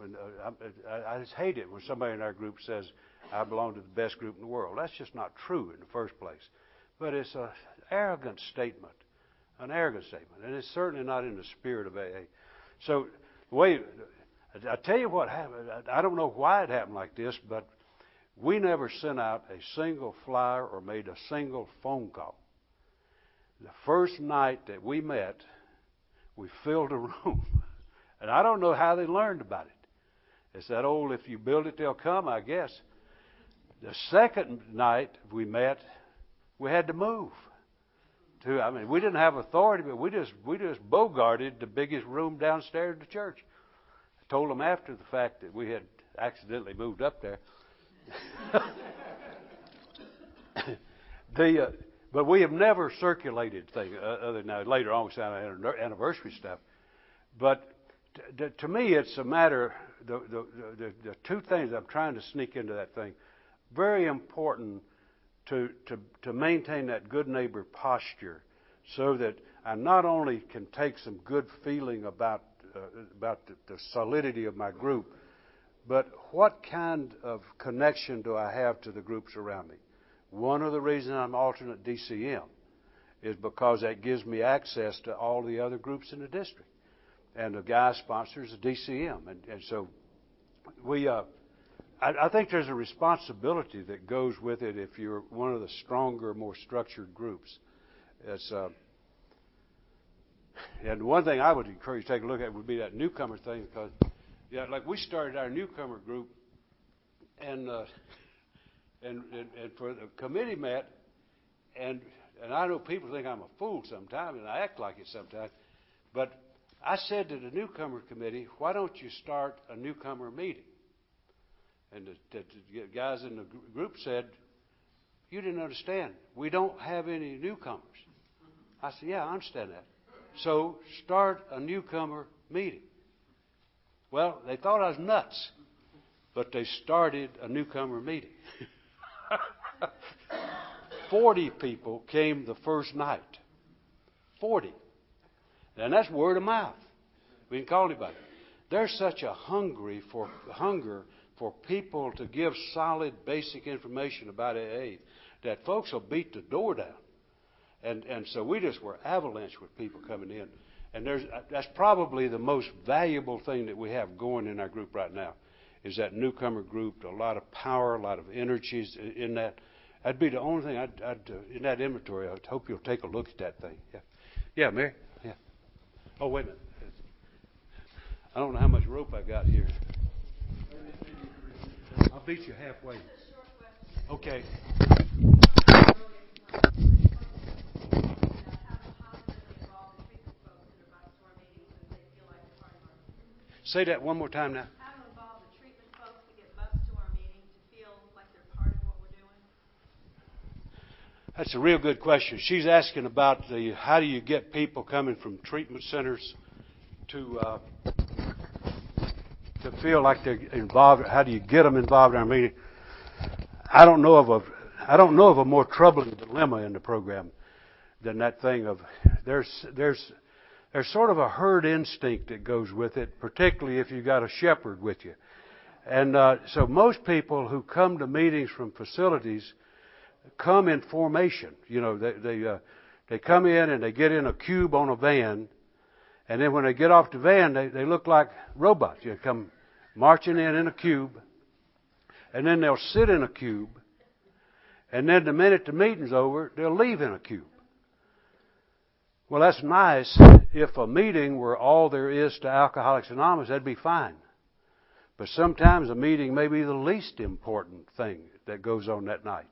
I just hate it when somebody in our group says, I belong to the best group in the world. That's just not true in the first place. But it's an arrogant statement, and it's certainly not in the spirit of AA. So the way I tell you what happened, I don't know why it happened like this, but we never sent out a single flyer or made a single phone call. The first night that we met, we filled a room. And I don't know how they learned about it. It's that old, if you build it, they'll come, I guess. The second night we met, we had to move. We didn't have authority, but we just bogarted the biggest room downstairs in the church. told them after the fact that we had accidentally moved up there. But we have never circulated things other than later on we signed anniversary stuff. But to me, it's a matter. The two things I'm trying to sneak into that thing. Very important to maintain that good neighbor posture, so that I not only can take some good feeling about the solidity of my group, but what kind of connection do I have to the groups around me? One of the reasons I'm alternate DCM is because that gives me access to all the other groups in the district. And the guy sponsors a DCM. And so I think there's a responsibility that goes with it if you're one of the stronger, more structured groups. And one thing I would encourage you to take a look at would be that newcomer thing, because, like we started our newcomer group, and for the committee met, and I know people think I'm a fool sometimes, and I act like it sometimes, but I said to the newcomer committee, why don't you start a newcomer meeting? And the guys in the group said, you didn't understand. We don't have any newcomers. I said, yeah, I understand that. So start a newcomer meeting. Well, they thought I was nuts, but they started a newcomer meeting. 40 people came the first night. 40. And that's word of mouth. We didn't call anybody. There's such a hunger for people to give solid, basic information about AA that folks will beat the door down. And so we just were avalanche with people coming in. And that's probably the most valuable thing that we have going in our group right now, is that newcomer group. A lot of power, a lot of energies in that. That'd be the only thing I'd in that inventory. I hope you'll take a look at that thing. Yeah, Mary? Yeah. Oh, wait a minute. I don't know how much rope I got here. I'll beat you halfway. Okay. Say that one more time now. How to involve the treatment folks to get bussed to our meeting to feel like they're part of what we're doing? That's a real good question. She's asking about how do you get people coming from treatment centers to feel like they're involved. How do you get them involved in our meeting? I don't know of a more troubling dilemma in the program than that thing of there's sort of a herd instinct that goes with it, particularly if you've got a shepherd with you. And so most people who come to meetings from facilities come in formation. You know, they come in and they get in a cube on a van, and then when they get off the van, they look like robots. You come marching in a cube, and then they'll sit in a cube, and then the minute the meeting's over, they'll leave in a cube. Well, that's nice. If a meeting were all there is to Alcoholics Anonymous, that'd be fine. But sometimes a meeting may be the least important thing that goes on that night.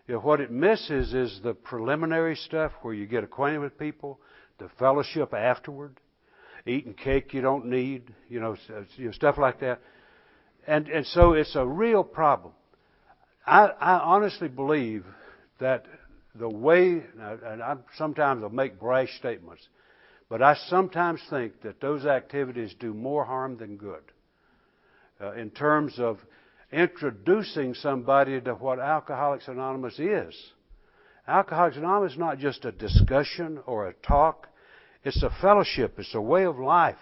You know, what it misses is the preliminary stuff where you get acquainted with people, the fellowship afterward, eating cake you don't need, stuff like that. And so it's a real problem. I honestly believe that the way, and sometimes I'll make brash statements, but I sometimes think that those activities do more harm than good in terms of introducing somebody to what Alcoholics Anonymous is. Alcoholics Anonymous is not just a discussion or a talk. It's a fellowship. It's a way of life.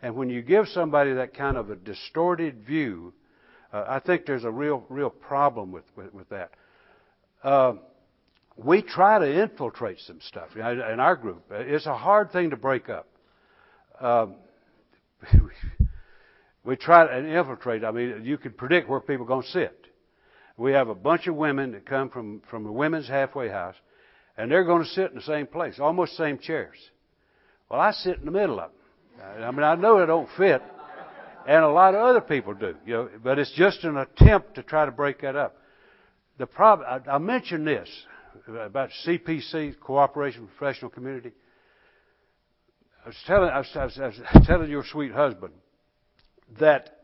And when you give somebody that kind of a distorted view, I think there's a real problem with that. We try to infiltrate some stuff in our group. It's a hard thing to break up. We try to infiltrate. I mean, you can predict where people are going to sit. We have a bunch of women that come from the women's halfway house, and they're going to sit in the same place, almost same chairs. Well, I sit in the middle of them. I mean, I know it don't fit, and a lot of other people do. But it's just an attempt to try to break that up. The problem, I mentioned this about CPC, Cooperation with Professional Community. I was telling your sweet husband that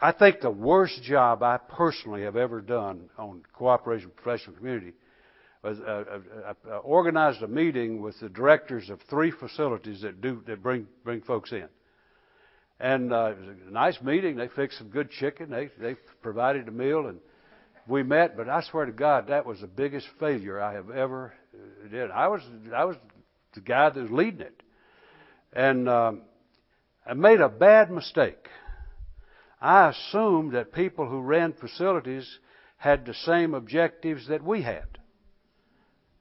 I think the worst job I personally have ever done on cooperation with the professional community was I organized a meeting with the directors of 3 facilities that bring folks in. And it was a nice meeting. They fixed some good chicken. They provided a meal, and we met. But I swear to God, that was the biggest failure I have ever did. I was the guy that was leading it, and I made a bad mistake. I assumed that people who ran facilities had the same objectives that we had.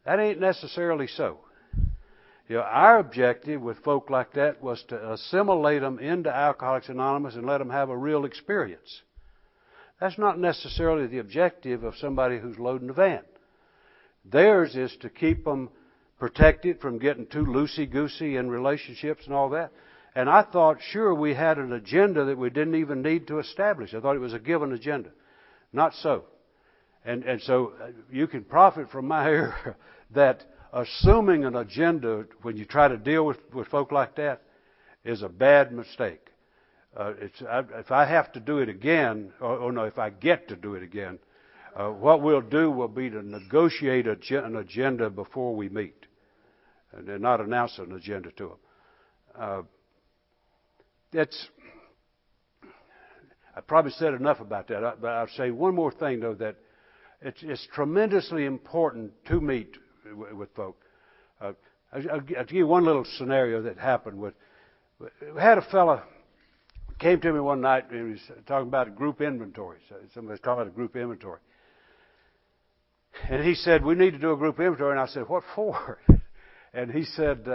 That ain't necessarily so. Our objective with folk like that was to assimilate them into Alcoholics Anonymous and let them have a real experience. That's not necessarily the objective of somebody who's loading the van. Theirs is to keep them protected from getting too loosey-goosey in relationships and all that. And I thought, sure, we had an agenda that we didn't even need to establish. I thought it was a given agenda. Not so. And so you can profit from my error that assuming an agenda when you try to deal with folk like that is a bad mistake. If I have to do it again, if I get to do it again, what we'll do will be to negotiate an agenda before we meet, and not announce an agenda to them. I probably said enough about that, but I'll say one more thing, though, that it's tremendously important to meet with folk. I'll give you one little scenario that happened. We had a fella came to me one night, and he was talking about a group inventory. Somebody was talking about a group inventory. And he said, we need to do a group inventory. And I said, what for? And he said,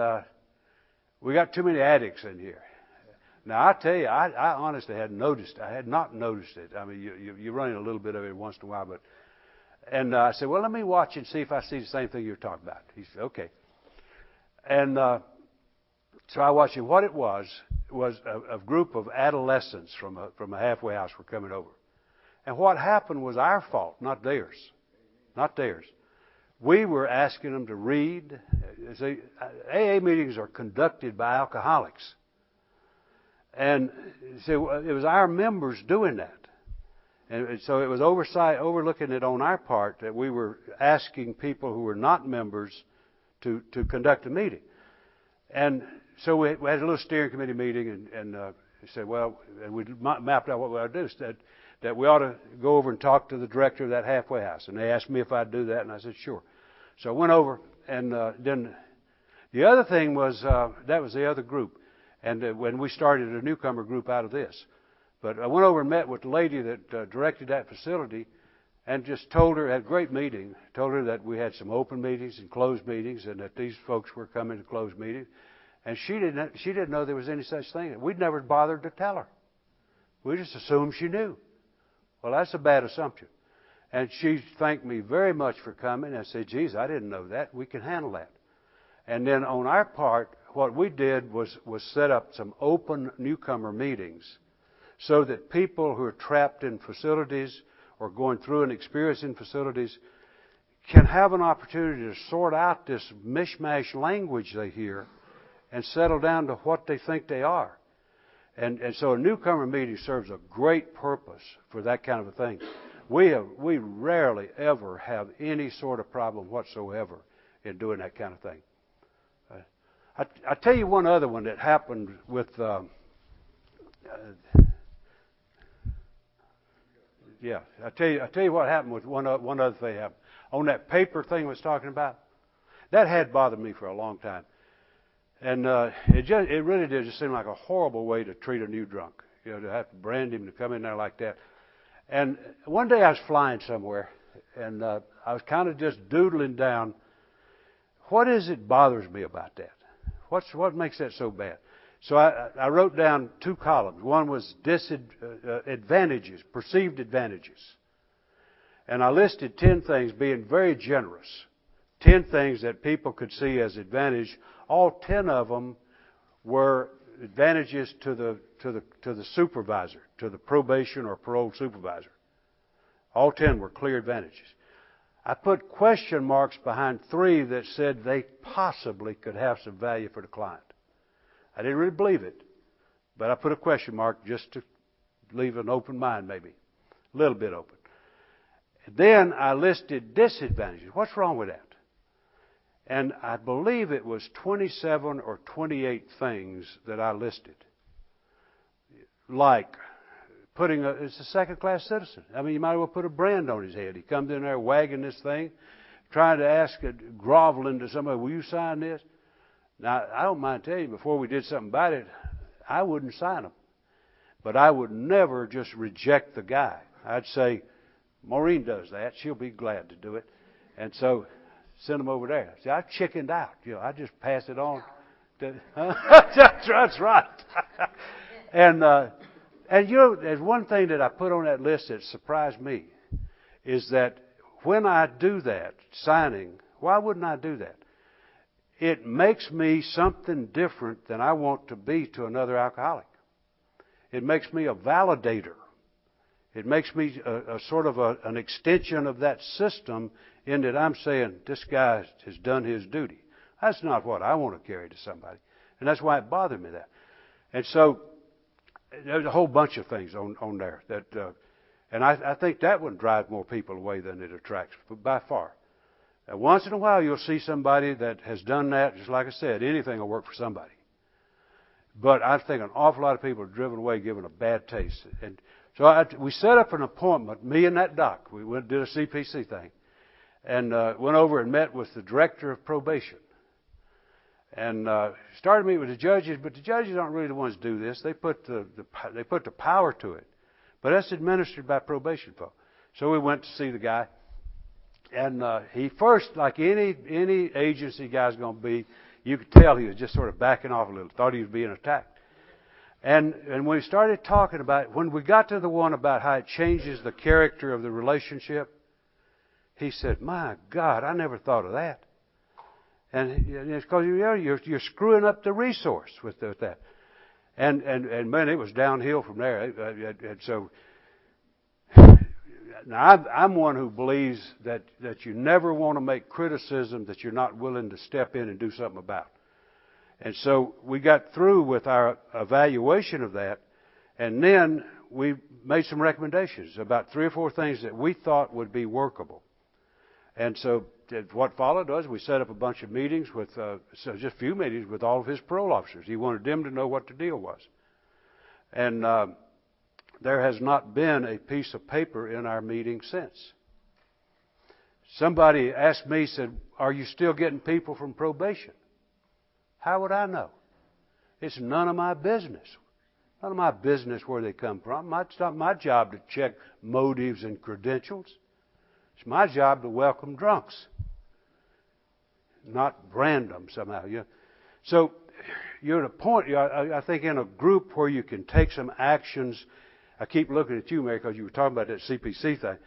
we got too many addicts in here. Now, I tell you, I honestly had not noticed it. I mean, you run in a little bit of it once in a while, but. And I said, well, let me watch and see if I see the same thing you're talking about. He said, okay. And so I watched him. What it was a group of adolescents from a halfway house were coming over. And what happened was our fault, not theirs. Not theirs. We were asking them to read. See, AA meetings are conducted by alcoholics. And so it was our members doing that. And so it was overlooking it on our part that we were asking people who were not members to conduct a meeting. And so we had a little steering committee meeting, and we said, well, and we mapped out what we ought to do. Said that we ought to go over and talk to the director of that halfway house. And they asked me if I'd do that, and I said, sure. So I went over, and then the other thing was, that was the other group. And when we started a newcomer group out of this. But I went over and met with the lady that directed that facility and just told her, had a great meeting, told her that we had some open meetings and closed meetings and that these folks were coming to closed meetings. And she didn't know there was any such thing. We'd never bothered to tell her. We just assumed she knew. Well, that's a bad assumption. And she thanked me very much for coming. I said, geez, I didn't know that. We can handle that. And then on our part, what we did was set up some open newcomer meetings so that people who are trapped in facilities or going through an experience in facilities can have an opportunity to sort out this mishmash language they hear and settle down to what they think they are. And so a newcomer meeting serves a great purpose for that kind of a thing. We rarely ever have any sort of problem whatsoever in doing that kind of thing. I tell you one other one that happened with I tell you what happened with one other thing happened. On that paper thing I was talking about, that had bothered me for a long time. And it really did just seem like a horrible way to treat a new drunk. To have to brand him to come in there like that. And one day I was flying somewhere, and I was kind of just doodling down, what is it bothers me about that? What makes that so bad? So I wrote down 2 columns. One was advantages, perceived advantages. And I listed 10 things, being very generous. 10 things that people could see as advantage. All 10 of them were advantages to the supervisor, to the probation or parole supervisor. All 10 were clear advantages. I put question marks behind 3 that said they possibly could have some value for the client. I didn't really believe it, But I put a question mark just to leave an open mind, maybe. A little bit open. Then I listed disadvantages. What's wrong with that? And I believe it was 27 or 28 things that I listed. Like it's a second-class citizen. I mean, you might as well put a brand on his head. He comes in there wagging this thing, trying to ask, groveling to somebody, will you sign this? Now, I don't mind telling you, before we did something about it, I wouldn't sign them. But I would never just reject the guy. I'd say, Maureen does that. She'll be glad to do it. And so send them over there. See, I chickened out. I just pass it on. That's right. And there's one thing that I put on that list that surprised me, is that when I do that, signing, why wouldn't I do that? It makes me something different than I want to be to another alcoholic. It makes me a validator. It makes me a sort of an extension of that system, in that I'm saying, this guy has done his duty. That's not what I want to carry to somebody. And that's why it bothered me that. And so there's a whole bunch of things on there that, and I think that one drives more people away than it attracts, by far. Once in a while you'll see somebody that has done that. Just like I said, anything will work for somebody. But I think an awful lot of people are driven away given a bad taste. And so we set up an appointment, me and that doc. We went and did a CPC thing. And went over and met with the director of probation. And started to meet with the judges, but the judges aren't really the ones who do this. They put the power to it. But that's administered by probation folks. So we went to see the guy. And he first, like any agency guy's going to be, you could tell he was just sort of backing off a little, thought he was being attacked. And when we started talking about it, when we got to the one about how it changes the character of the relationship, he said, my God, I never thought of that. And it's because you're screwing up the resource with that. And man, it was downhill from there. And so now I'm one who believes that you never want to make criticism that you're not willing to step in and do something about. And so we got through with our evaluation of that, and then we made some recommendations about 3 or 4 things that we thought would be workable. And so what followed was we set up a bunch of meetings with, just a few meetings with all of his parole officers. He wanted them to know what the deal was. And there has not been a piece of paper in our meeting since. Somebody asked me, said, are you still getting people from probation? How would I know? It's none of my business. None of my business where they come from. It's not my job to check motives and credentials. It's my job to welcome drunks, not brand them somehow. So you're at a point, I think, in a group where you can take some actions. I keep looking at you, Mary, because you were talking about that CPC thing,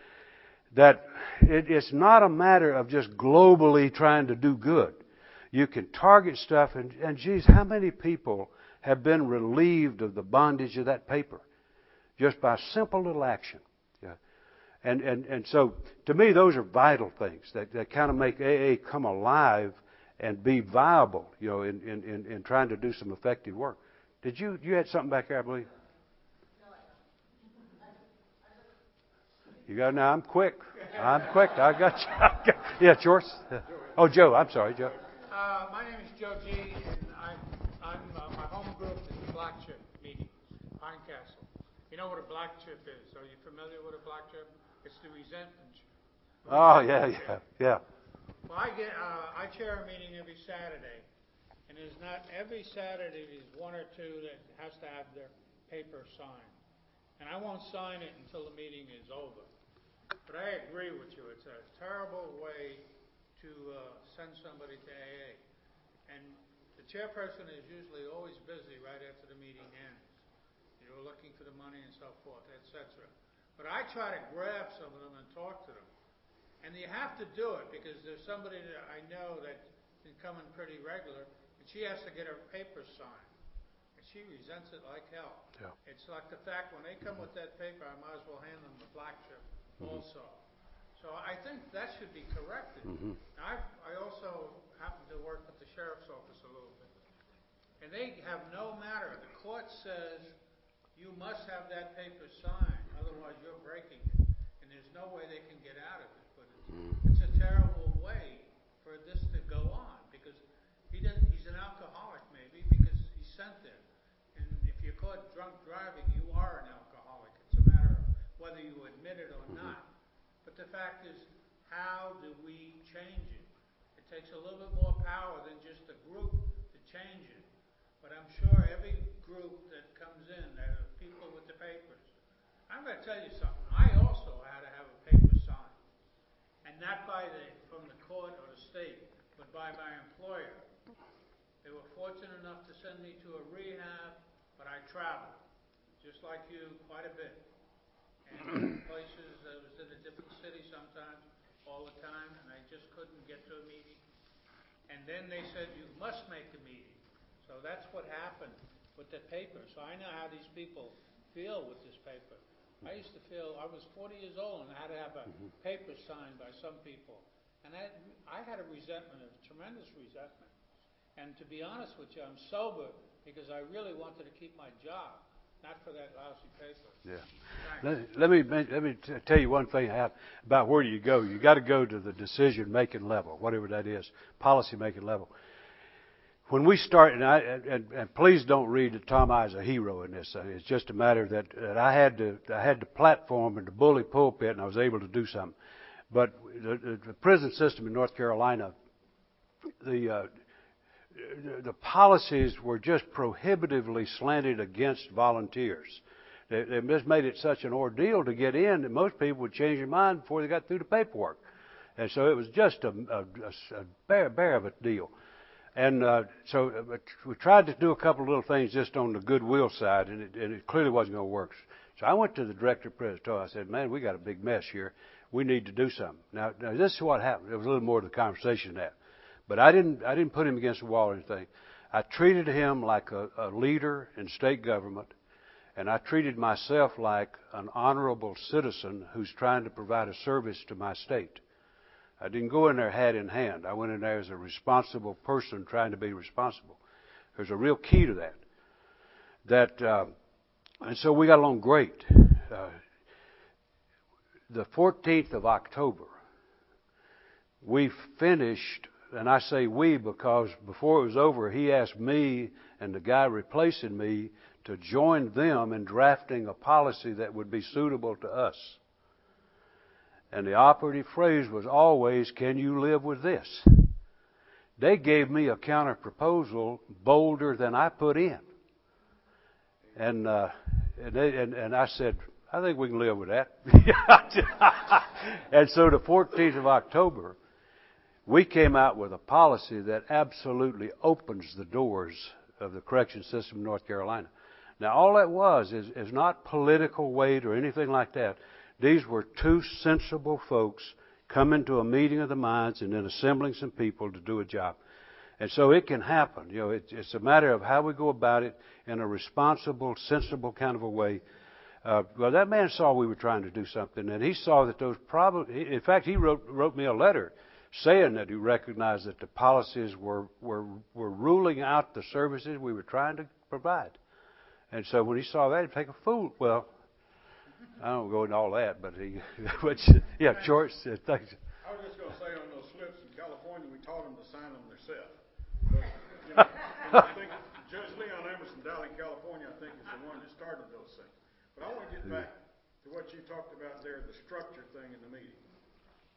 that it's not a matter of just globally trying to do good. You can target stuff, and geez, how many people have been relieved of the bondage of that paper just by simple little action? Yeah. And so, to me, those are vital things that kind of make AA come alive and be viable, in trying to do some effective work. Did you had something back there, I believe? You got now. I'm quick. I got you. Yeah, it's yours. Oh, Joe. I'm sorry, Joe. My name is Joe G, and I'm my home group is the Black Chip meeting, Pine Castle. You know what a black chip is? Are you familiar with a black chip? It's the resentment chip. Oh yeah. Well, I chair a meeting every Saturday, and there's not every Saturday there's 1 or 2 that has to have their paper signed, and I won't sign it until the meeting is over. But I agree with you. It's a terrible way to send somebody to AA. And the chairperson is usually always busy right after the meeting ends. Looking for the money and so forth, etc. But I try to grab some of them and talk to them. And you have to do it because there's somebody that I know that's been coming pretty regular, and she has to get her papers signed. And she resents it like hell. Yeah. It's like the fact when they come with that paper, I might as well hand them the black chip also. So I think that should be corrected. Now, I also happen to work with the sheriff's office a little bit. And they have no matter. The court says you must have that paper signed, otherwise you're breaking it. And there's no way they can get out of it. But it's a terrible way for this to go on, because he's an alcoholic maybe because he's sent there. And if you're caught drunk driving, you are an alcoholic. It's a matter of whether you admit it or not. But the fact is, how do we change it? It takes a little bit more power than just a group to change it. But I'm sure every group that comes in, there are people with the papers. I'm going to tell you something. I also had to have a paper signed. And not from the court or the state, but by my employer. They were fortunate enough to send me to a rehab, but I traveled, just like you, quite a bit. And places, I was in a different city sometimes, all the time, and I just couldn't get to a meeting. And then they said, you must make a meeting. So that's what happened with the paper. So I know how these people feel with this paper. I used to feel, I was 40 years old and I had to have a paper signed by some people. And I had a resentment, a tremendous resentment. And to be honest with you, I'm sober because I really wanted to keep my job, not for that lousy paper. Yeah. Let me tell you one thing about where you go. You got to go to the decision-making level, whatever that is, policy-making level. When we start, and please don't read that Tom I is a hero in this thing. It's just a matter that I had the platform and the bully pulpit, and I was able to do something. But the prison system in North Carolina, the policies were just prohibitively slanted against volunteers. They just made it such an ordeal to get in that most people would change their mind before they got through the paperwork. And so it was just a bear of a deal. And so we tried to do a couple of little things just on the goodwill side, and it clearly wasn't going to work. So I went to the director of prison. I said, man, we got a big mess here. We need to do something. Now this is what happened. There was a little more to the conversation than that. But I didn't put him against the wall or anything. I treated him like a leader in state government, and I treated myself like an honorable citizen who's trying to provide a service to my state. I didn't go in there hat in hand. I went in there as a responsible person trying to be responsible. There's a real key to that. And so we got along great. The 14th of October, we finished, and I say we because before it was over, he asked me and the guy replacing me to join them in drafting a policy that would be suitable to us. And the operative phrase was always, can you live with this? They gave me a counter proposal bolder than I put in. And I said, I think we can live with that. And so the 14th of October, we came out with a policy that absolutely opens the doors of the correction system in North Carolina. Now, all that was is not political weight or anything like that. These were two sensible folks coming to a meeting of the minds and then assembling some people to do a job. And so it can happen. You know, it's a matter of how we go about it in a responsible, sensible kind of a way. Well, that man saw we were trying to do something, and he saw that those problems. In fact, he wrote me a letter saying that he recognized that the policies were ruling out the services we were trying to provide. And so when he saw that, he'd take a fool. Well, I don't go into all that, but yeah, George said thanks. I was just going to say on those slips in California, we taught them to sign them themselves. But, you know, I think Judge Leon Emerson down in California, I think, is the one that started those things. But I want to get back to what you talked about there, the structure thing in the meeting.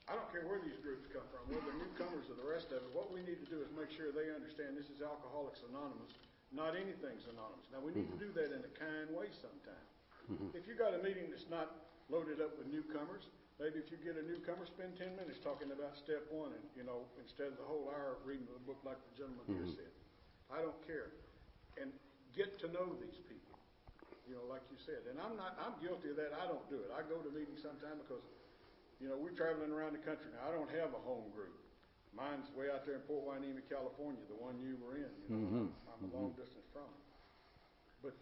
I don't care where these groups come from, whether they're newcomers or the rest of it. What we need to do is make sure they understand this is Alcoholics Anonymous, not anything's anonymous. Now, we need to do that in a kind way sometimes. If you got a meeting that's not loaded up with newcomers, maybe if you get a newcomer, spend 10 minutes talking about step one, and instead of the whole hour reading the book like the gentleman here said. I don't care, and get to know these people, like you said. And I'm guilty of that. I don't do it. I go to meetings sometimes because, we're traveling around the country now. I don't have a home group. Mine's way out there in Port Hueneme, California, the one you were in. I'm a long distance from it. But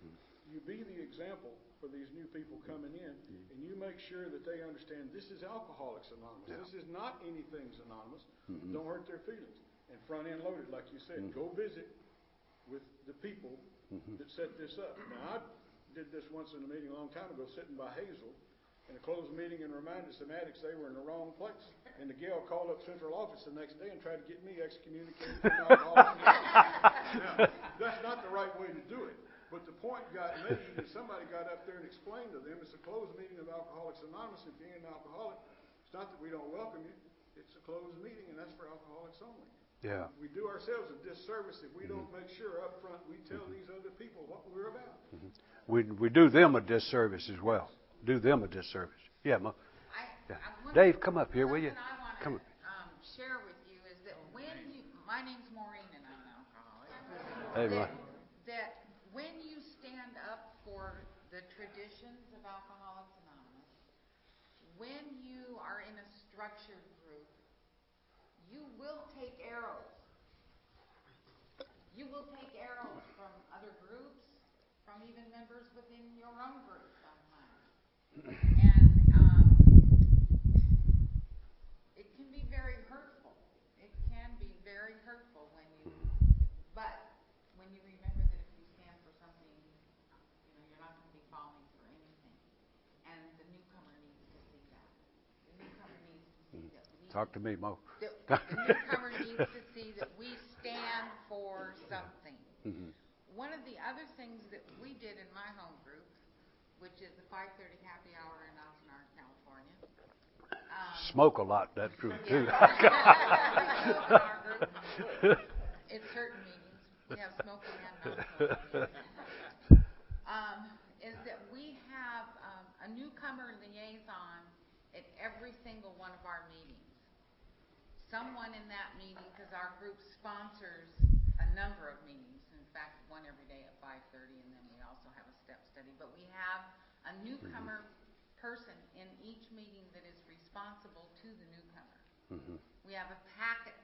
you be the example for these new people coming in, and you make sure that they understand this is Alcoholics Anonymous. Yeah. This is not anything's anonymous. Don't hurt their feelings. And front end loaded, like you said. Go visit. with the people that set this up. Now, I did this once in a meeting a long time ago, sitting by Hazel, in a closed meeting, and reminded some addicts they were in the wrong place. And the gal called up central office the next day and tried to get me excommunicated from Alcoholics Anonymous. Now, that's not the right way to do it. But the point got made that somebody got up there and explained to them, it's a closed meeting of Alcoholics Anonymous. If you ain't an alcoholic, it's not that we don't welcome you. It's a closed meeting, and that's for alcoholics only. Yeah. We do ourselves a disservice if we don't make sure up front we tell these other people what we're about. We do them a disservice as well. Do them a disservice. Yeah, Ma. Yeah. Dave, come up here, will you? Come share with you is that when you, my name's Maureen and I'm an alcoholic. Hey, Ma. That when you stand up for the traditions of Alcoholics Anonymous, when you are in a structured group, you will take arrows. You will take arrows from other groups, from even members within your own group sometimes. And it can be very hurtful. It can be very hurtful when you, but when you remember that if you stand for something, you're not going to be falling for anything. And the newcomer needs to see that. The newcomer needs to see that. Talk to me, Mo. The newcomer needs to see that we stand for something. One of the other things that we did in my home group, which is the 5:30 happy hour in Oxnard, California. Smoke a lot, that's true, too. It's certain meetings. We have smoking and non-smoking. Is that we have a newcomer liaison at every single one of our meetings. Someone in that meeting, because our group sponsors a number of meetings, in fact, one every day at 5:30, and then we also have a step study. But we have a newcomer person in each meeting that is responsible to the newcomer. We have a packet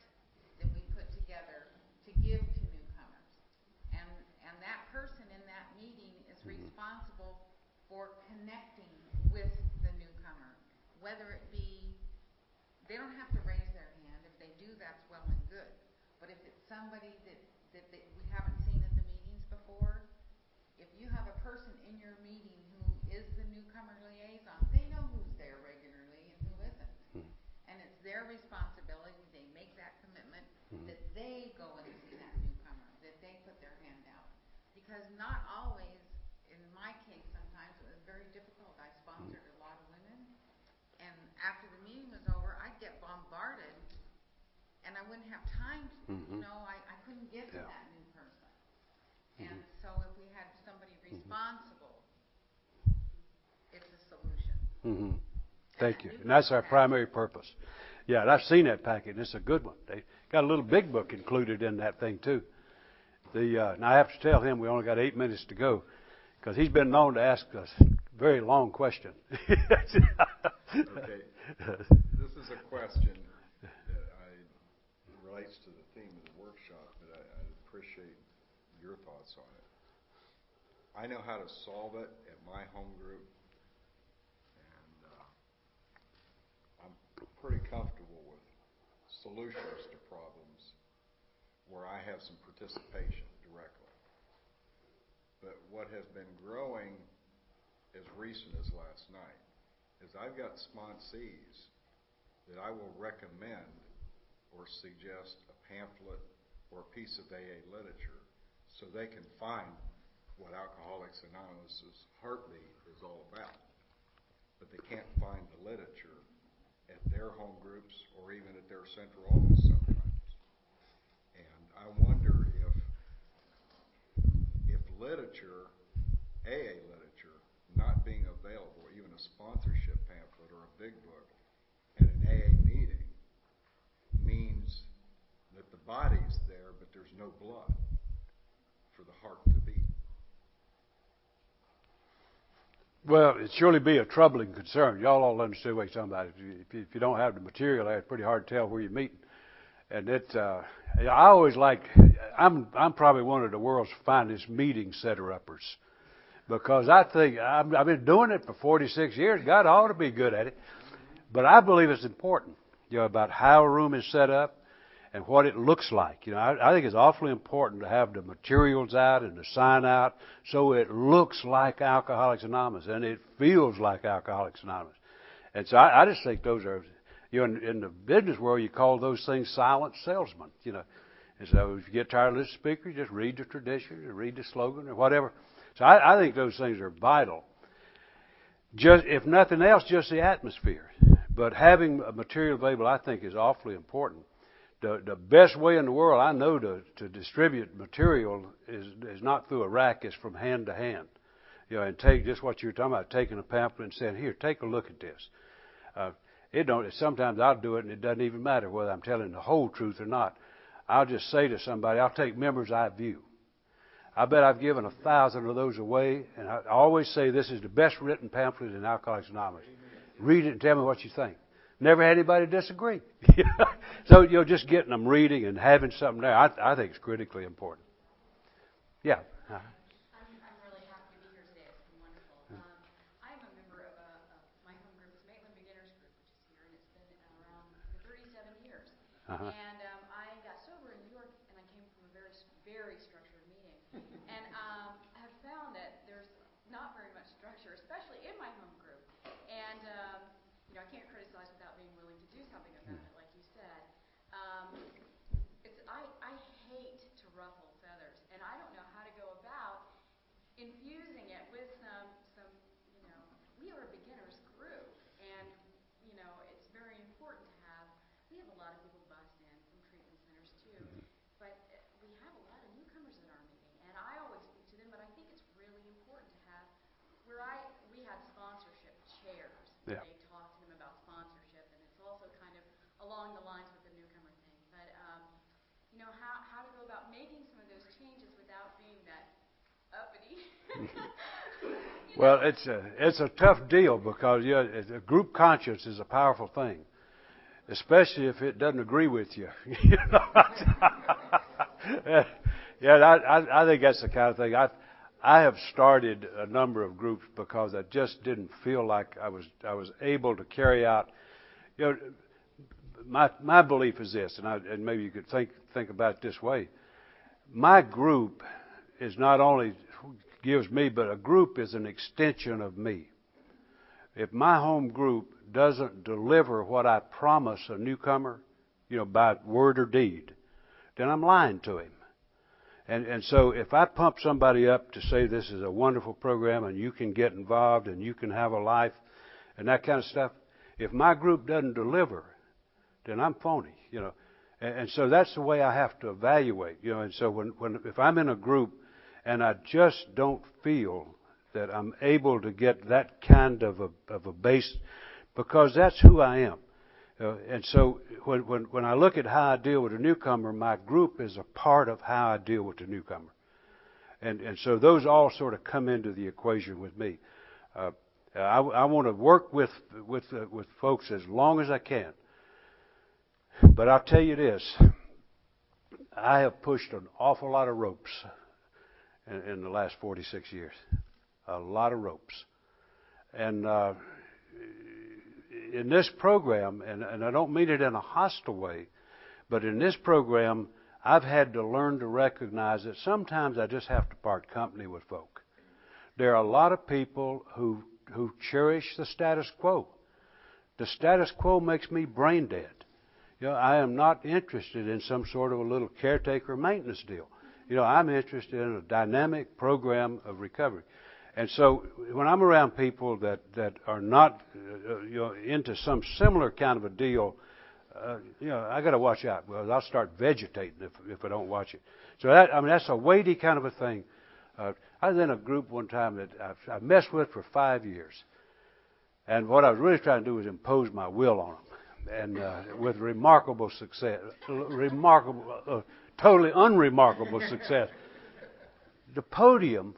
that we put together to give to newcomers. And that person in that meeting is responsible for connecting with the newcomer, whether it be, they don't have to raise their hand. If they do, that's well and good. But if it's somebody that we haven't seen at the meetings before, if you have a person in your meeting who is the newcomer liaison, they know who's there regularly and who isn't. And it's their responsibility, they make that commitment, that they go and see that newcomer, that they put their hand out. Because not always, in my case sometimes, it was very difficult. I sponsored a lot of women, and after the meeting was over, I'd get bombarded, and I wouldn't have time to, I couldn't get to that new person. And so if we had somebody responsible, it's a solution. Thank you. And that's our primary purpose. Yeah, and I've seen that packet, and it's a good one. They got a little big book included in that thing, too. Now I have to tell him we only got 8 minutes to go, because he's been known to ask us a very long question. Okay. This is a question that relates to the theme of the workshop, but I'd appreciate your thoughts on it. I know how to solve it at my home group, and I'm pretty comfortable with solutions to problems where I have some participation directly. But what has been growing as recent as last night is I've got sponsees that I will recommend or suggest a pamphlet or a piece of AA literature so they can find what Alcoholics Anonymous' heartbeat is all about. But they can't find the literature at their home groups or even at their central office sometimes. And I wonder if literature, AA literature, not being available, even a sponsorship pamphlet or a big book at an AA meeting, means that the body's there, but there's no blood for the heart to beat. Well, it'd surely be a troubling concern. Y'all all understand what you're talking about. If you don't have the material there, it's pretty hard to tell where you're meeting. And I always like, I'm probably one of the world's finest meeting setter-uppers, because I think I've been doing it for 46 years. God ought to be good at it. But I believe it's important, about how a room is set up and what it looks like. I think it's awfully important to have the materials out and the sign out so it looks like Alcoholics Anonymous and it feels like Alcoholics Anonymous. And so I just think those are, in the business world, you call those things silent salesmen, And so if you get tired of this speaker, you just read the tradition or read the slogan or whatever. So I think those things are vital. Just, if nothing else, just the atmosphere. But having a material available, I think, is awfully important. The best way in the world I know to distribute material is not through a rack, it's from hand to hand. And take just what you're talking about, taking a pamphlet and saying, here, take a look at this. Sometimes I'll do it and it doesn't even matter whether I'm telling the whole truth or not. I'll just say to somebody, I'll take members I view. I bet I've given 1,000 of those away, and I always say this is the best written pamphlet in Alcoholics Anonymous. Read it and tell me what you think. Never had anybody disagree. So, just getting them reading and having something there, I think is critically important. Yeah. I'm really happy to be here today. It's been wonderful. I'm a member of my home group, it's Maitland Beginners Group, which is here, and it's been around for 37 years. Uh-huh. And I got sober in New York, and I came from a very, very structured meeting. And I have found that there's not very much structure, especially in my home group. And I can't criticize without being willing to do something about it, like you said. I hate to ruffle feathers, and I don't know how to go about infusing it with some we are a beginners group, and it's very important to have. We have a lot of people bust in from treatment centers too, but we have a lot of newcomers at our meeting, and I always speak to them. But I think it's really important to have we had sponsorship chairs. Yeah. They talk to them about sponsorship, and it's also kind of along the lines with the newcomer thing. But how to go about making some of those changes without being that uppity. Well, it's a tough deal because group conscience is a powerful thing, especially if it doesn't agree with you. I think that's the kind of thing. I have started a number of groups because I just didn't feel like I was able to carry out. My belief is this, and maybe you could think about it this way. My group is not only gives me, but a group is an extension of me. If my home group doesn't deliver what I promise a newcomer, by word or deed, then I'm lying to him. And so if I pump somebody up to say this is a wonderful program and you can get involved and you can have a life and that kind of stuff, if my group doesn't deliver, then I'm phony, And so that's the way I have to evaluate, And so if I'm in a group and I just don't feel that I'm able to get that kind of a base, because that's who I am. And so when I look at how I deal with a newcomer, my group is a part of how I deal with the newcomer. And so those all sort of come into the equation with me. I want to work with folks as long as I can. But I'll tell you this, I have pushed an awful lot of ropes in the last 46 years. A lot of ropes. And in this program, and I don't mean it in a hostile way, but in this program, I've had to learn to recognize that sometimes I just have to part company with folk. There are a lot of people who cherish the status quo. The status quo makes me brain dead. I am not interested in some sort of a little caretaker maintenance deal. I'm interested in a dynamic program of recovery. And so when I'm around people that are not, into some similar kind of a deal, I got to watch out. Well, I'll start vegetating if I don't watch it. So that's a weighty kind of a thing. I was in a group one time that I messed with for 5 years. And what I was really trying to do was impose my will on them. And with remarkable success, totally unremarkable success. The podium,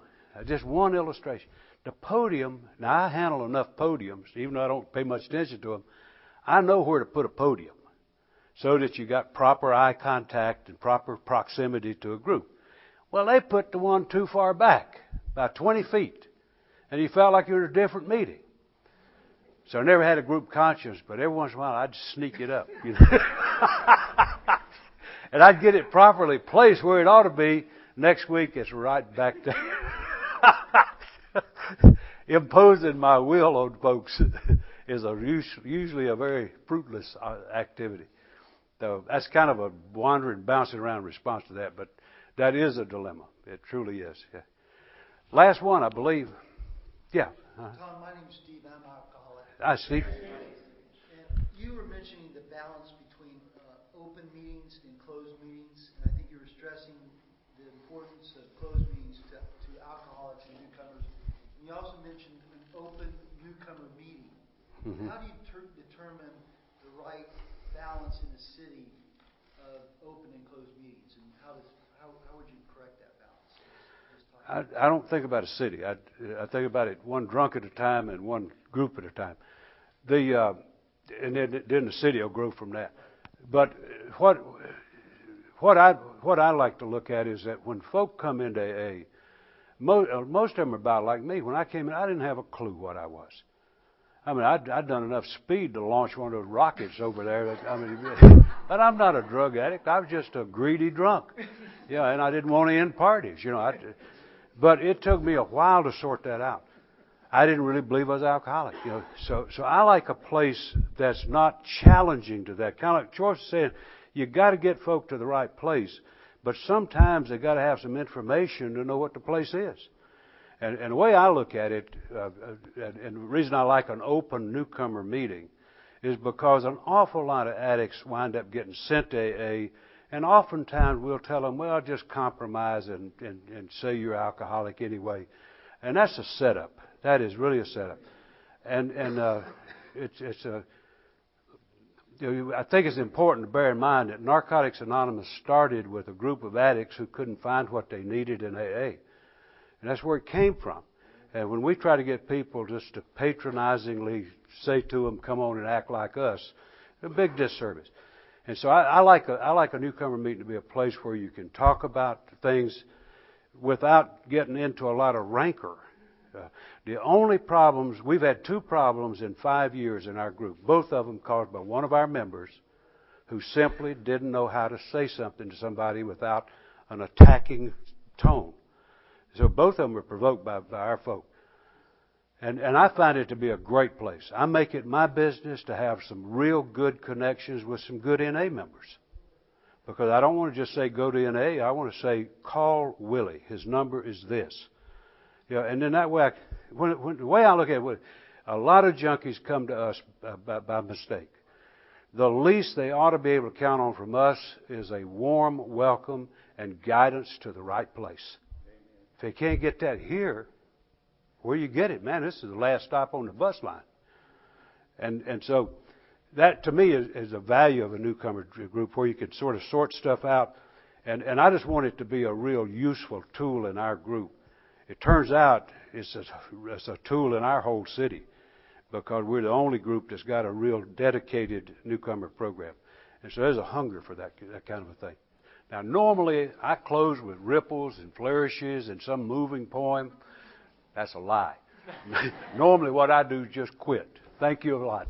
just one illustration. The podium, now I handle enough podiums, even though I don't pay much attention to them, I know where to put a podium so that you got proper eye contact and proper proximity to a group. Well, they put the one too far back, about 20 feet, and you felt like you were at a different meeting. So I never had a group conscience, but every once in a while I'd sneak it up. and I'd get it properly placed where it ought to be. Next week, it's right back there. Imposing my will on folks is usually a very fruitless activity. So that's kind of a wandering, bouncing around response to that, but that is a dilemma. It truly is. Yeah. Last one, I believe. Yeah. Tom, my name's Steve. I'm an alcoholic. Hi, Steve. And you were mentioning the balance between open meetings and closed meetings, and I think you were stressing the importance of closed meetings to alcoholics and newcomers. And you also mentioned an open newcomer meeting. Mm-hmm. How do you determine the right balance in the city of open and closed meetings, and how would you correct that balance? I don't think about a city. I think about it one drunk at a time and one group at a time. And then the city will grow from that. But what I like to look at is that when folk come into AA, most of them are about like me. When I came in, I didn't have a clue what I was. I mean, I'd done enough speed to launch one of those rockets over there. But I'm not a drug addict. I was just a greedy drunk. Yeah, and I didn't want to end parties, But it took me a while to sort that out. I didn't really believe I was alcoholic, So I like a place that's not challenging to that. Kind of like George was saying, you got to get folk to the right place, but sometimes they got to have some information to know what the place is. And the way I look at it, and the reason I like an open newcomer meeting, is because an awful lot of addicts wind up getting sent to AA, and oftentimes we'll tell them, well, just compromise and say you're alcoholic anyway. And that's a setup. That is really a setup. And it's a... I think it's important to bear in mind that Narcotics Anonymous started with a group of addicts who couldn't find what they needed in AA. And that's where it came from. And when we try to get people just to patronizingly say to them, come on and act like us, a big disservice. And so I like a newcomer meeting to be a place where you can talk about things without getting into a lot of rancor. The only problems, we've had 2 problems in 5 years in our group, both of them caused by one of our members who simply didn't know how to say something to somebody without an attacking tone. So both of them were provoked by our folk. And I find it to be a great place. I make it my business to have some real good connections with some good NA members. Because I don't want to just say go to NA. I want to say call Willie. His number is this. And then that way, the way I look at it, a lot of junkies come to us by mistake. The least they ought to be able to count on from us is a warm welcome and guidance to the right place. If they can't get that here, where you get it, man, this is the last stop on the bus line. And so that, to me, is the value of a newcomer group where you can sort of sort stuff out. And I just want it to be a real useful tool in our group. It turns out it's a tool in our whole city because we're the only group that's got a real dedicated newcomer program. And so there's a hunger for that kind of a thing. Now, normally I close with ripples and flourishes and some moving poem. That's a lie. Normally what I do is just quit. Thank you a lot.